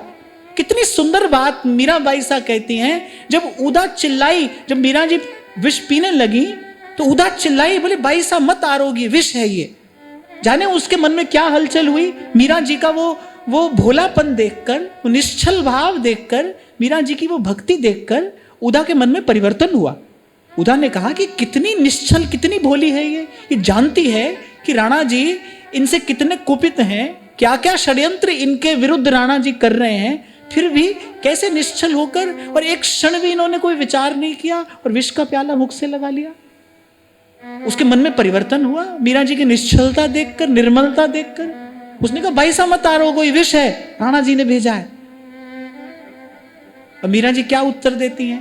कितनी सुंदर बात मीराबाई सा कहती हैं, जब उदा चिल्लाई, जब मीरा जी विष पीने लगी तो उदा चिल्लाई, बोले बाई सा मत आरोगी, विष है ये। जाने उसके मन में क्या हलचल हुई। मीरा जी का वो भोलापन देखकर, वो निश्चल भाव देखकर, मीरा जी की वो भक्ति देखकर उदा के मन में परिवर्तन हुआ। उदा ने कहा कि कितनी निश्चल, कितनी भोली है ये जानती है कि राणा जी इनसे कितने कुपित हैं, क्या क्या षड्यंत्र इनके विरुद्ध राणा जी कर रहे हैं, फिर भी कैसे निश्चल होकर, और एक क्षण भी इन्होंने कोई विचार नहीं किया और विष का प्याला मुख से लगा लिया। उसके मन में परिवर्तन हुआ मीरा जी की निश्चलता देखकर, निर्मलता देखकर। उसने कहा भाई सा मत आरो, कोई विष है, राणा जी ने भेजा है। अब मीरा जी क्या उत्तर देती हैं?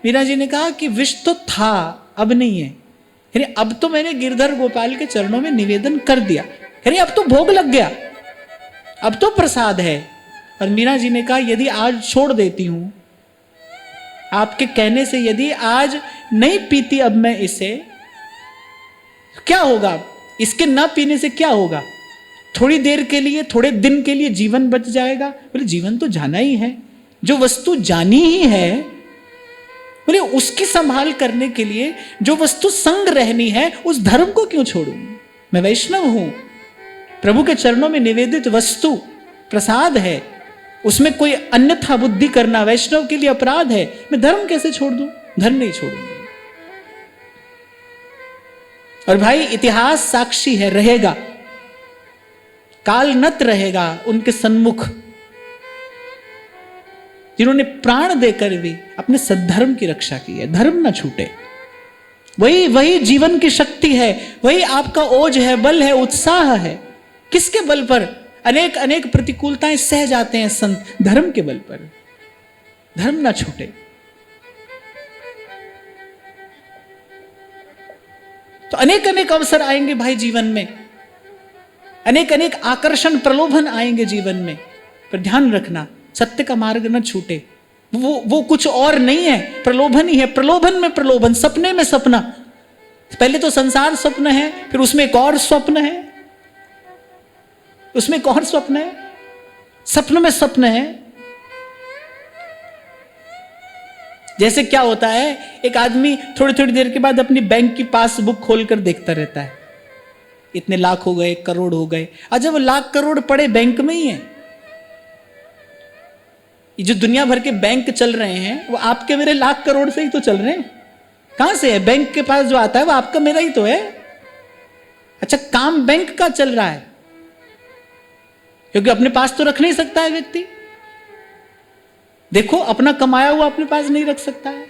मीरा जी ने कहा कि विष तो था, अब नहीं है। अरे अब तो मैंने गिरधर गोपाल के चरणों में निवेदन कर दिया, अरे अब तो भोग लग गया, अब तो प्रसाद है। और मीरा जी ने कहा यदि आज छोड़ देती हूं, आपके कहने से यदि आज नहीं पीती अब मैं इसे, क्या होगा? इसके ना पीने से क्या होगा? थोड़ी देर के लिए, थोड़े दिन के लिए जीवन बच जाएगा। बोले जीवन तो जाना ही है, जो वस्तु जानी ही है, बोले उसकी संभाल करने के लिए जो वस्तु संग रहनी है, उस धर्म को क्यों छोड़ूं? मैं वैष्णव हूं, प्रभु के चरणों में निवेदित वस्तु प्रसाद है, उसमें कोई अन्यथा बुद्धि करना वैष्णव के लिए अपराध है। मैं धर्म कैसे छोड़ दूं? धर्म नहीं छोड़ूंगा। और भाई इतिहास साक्षी है, रहेगा, कालनत रहेगा उनके सन्मुख, जिन्होंने प्राण देकर भी अपने सद्धर्म की रक्षा की है। धर्म ना छूटे, वही जीवन की शक्ति है, वही आपका ओज है, बल है, उत्साह है। किसके बल पर अनेक अनेक प्रतिकूलताएं सह जाते हैं संत? धर्म के बल पर। धर्म ना छूटे। तो अनेक अनेक अवसर आएंगे भाई जीवन में, अनेक अनेक आकर्षण प्रलोभन आएंगे जीवन में, पर ध्यान रखना सत्य का मार्ग न छूटे। वो कुछ और नहीं है, प्रलोभन ही है। प्रलोभन में प्रलोभन, सपने में सपना। पहले तो संसार स्वप्न है, फिर उसमें एक और स्वप्न है, उसमें एक और स्वप्न है, स्वप्न में स्वप्न है। जैसे क्या होता है, एक आदमी थोड़ी थोड़ी देर के बाद अपनी बैंक की पासबुक खोलकर देखता रहता है, इतने लाख हो गए, करोड़ हो गए। अच्छा, वो लाख करोड़ पड़े बैंक में ही है। ये जो दुनिया भर के बैंक चल रहे हैं, वो आपके मेरे लाख करोड़ से ही तो चल रहे हैं। कहां से है? बैंक के पास जो आता है वो आपका मेरा ही तो है। अच्छा, काम बैंक का चल रहा है, क्योंकि अपने पास तो रख नहीं सकता है व्यक्ति। देखो, अपना कमाया हुआ अपने पास नहीं रख सकता है।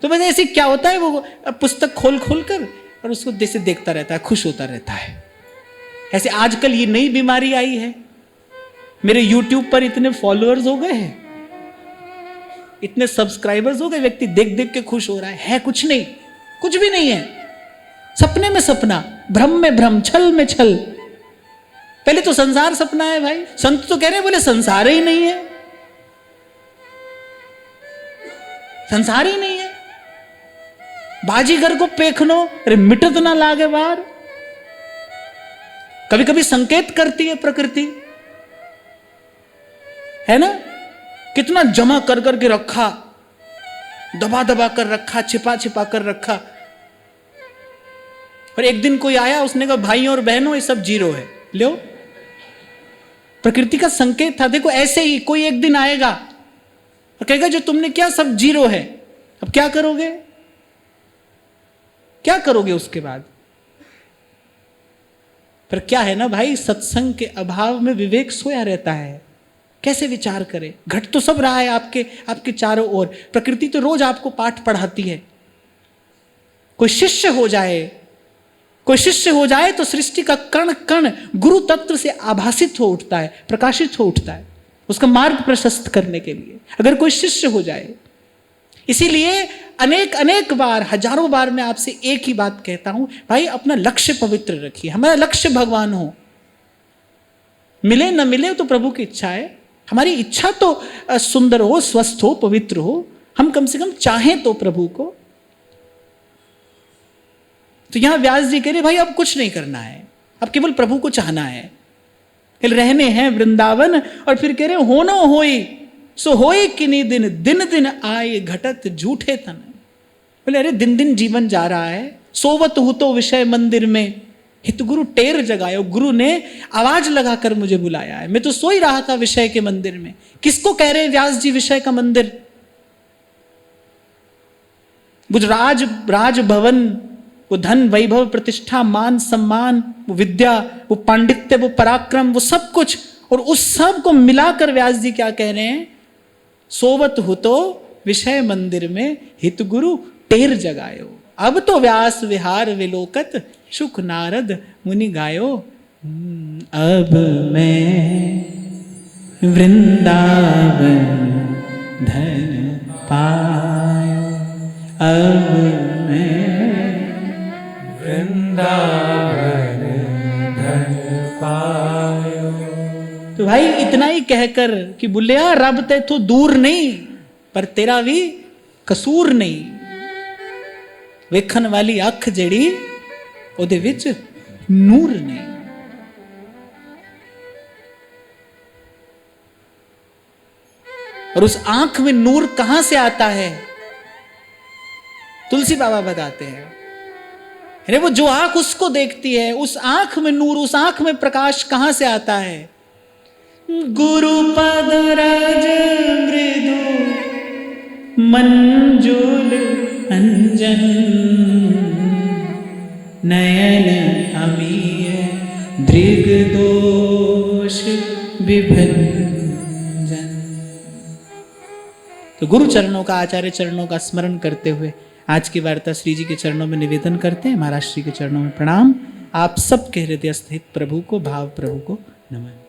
तो वैसे ऐसे क्या होता है, वो पुस्तक खोल खोल कर और उसको जैसे देखता रहता है, खुश होता रहता है। ऐसे आजकल ये नई बीमारी आई है, मेरे YouTube पर इतने फॉलोअर्स हो गए हैं, इतने सब्सक्राइबर्स हो गए, व्यक्ति देख देख के खुश हो रहा है कुछ नहीं, कुछ भी नहीं है। सपने में सपना, भ्रम में भ्रम, छल में छल। पहले तो संसार सपना है भाई। संत तो कह रहे हैं, बोले संसार ही नहीं है, संसार ही नहीं है। बाजीगर को पेखनो, अरे मिटत ना लागे बार। कभी कभी संकेत करती है प्रकृति, है ना, कितना जमा कर करके रखा, दबा दबा कर रखा, छिपा छिपा कर रखा। और एक दिन कोई आया, उसने कहा भाइयों और बहनों ये सब जीरो है, लो। प्रकृति का संकेत था। देखो, ऐसे ही कोई एक दिन आएगा और कहेगा जो तुमने क्या सब जीरो है। अब क्या करोगे? क्या करोगे उसके बाद? पर क्या है ना भाई, सत्संग के अभाव में विवेक सोया रहता है। कैसे विचार करे? घट तो सब रहा है आपके चारों ओर। प्रकृति तो रोज आपको पाठ पढ़ाती है। कोई शिष्य हो जाए तो सृष्टि का कण कण गुरु तत्व से आभासित हो उठता है, प्रकाशित हो उठता है, उसका मार्ग प्रशस्त करने के लिए, अगर कोई शिष्य हो जाए। इसीलिए अनेक अनेक बार, हजारों बार मैं आपसे एक ही बात कहता हूं, भाई अपना लक्ष्य पवित्र रखिए। हमारा लक्ष्य भगवान हो, मिले न मिले तो प्रभु की इच्छा है। हमारी इच्छा तो सुंदर हो, स्वस्थ हो, पवित्र हो। हम कम से कम चाहें तो प्रभु को। तो यहां व्यास जी कह रहे भाई अब कुछ नहीं करना है, अब केवल प्रभु को चाहना है। रहने हैं वृंदावन, और फिर कह रहे होनो होई सो होई किन्हीं दिन, दिन दिन आए घटत झूठे तन। बोले अरे दिन दिन जीवन जा रहा है, सोवत हूं तो विषय मंदिर में हित गुरु टेर जगायो। गुरु ने आवाज लगाकर मुझे बुलाया है, मैं तो सो ही रहा था विषय के मंदिर में। किसको कह रहे हैं व्यास जी विषय का मंदिर? वो राज भवन, वो धन वैभव प्रतिष्ठा मान सम्मान, वो विद्या, वो पांडित्य, वो पराक्रम, वो सब कुछ, और उस सब को मिलाकर व्यास जी क्या कह रहे हैं? सोवत हो तो विषय मंदिर में हित गुरु टेर जगायो। अब तो व्यास विहार विलोकत सुख नारद मुनि गायो। अब मैं वृंदावन धन पायो, अब मैं वृंदावन धन पायो। तो भाई इतना ही कहकर कि बुलिया रब ते तो दूर नहीं, पर तेरा भी कसूर नहीं। वेखन वाली अख जेड़ी ओदे विच नूर नहीं। और उस आंख में नूर कहां से आता है? तुलसी बाबा बताते हैं, अरे वो जो आंख उसको देखती है, उस आंख में नूर, उस आंख में प्रकाश कहां से आता है? गुरु पद रज मृदु मंजुल अंजन, नयन अमीय दृग दोष विभंजन। तो गुरु चरणों का, आचार्य चरणों का स्मरण करते हुए आज की वार्ता श्री जी के चरणों में निवेदन करते हैं। महाराज श्री के चरणों में प्रणाम। आप सबके हृदय स्थित प्रभु को, भाव प्रभु को नमन।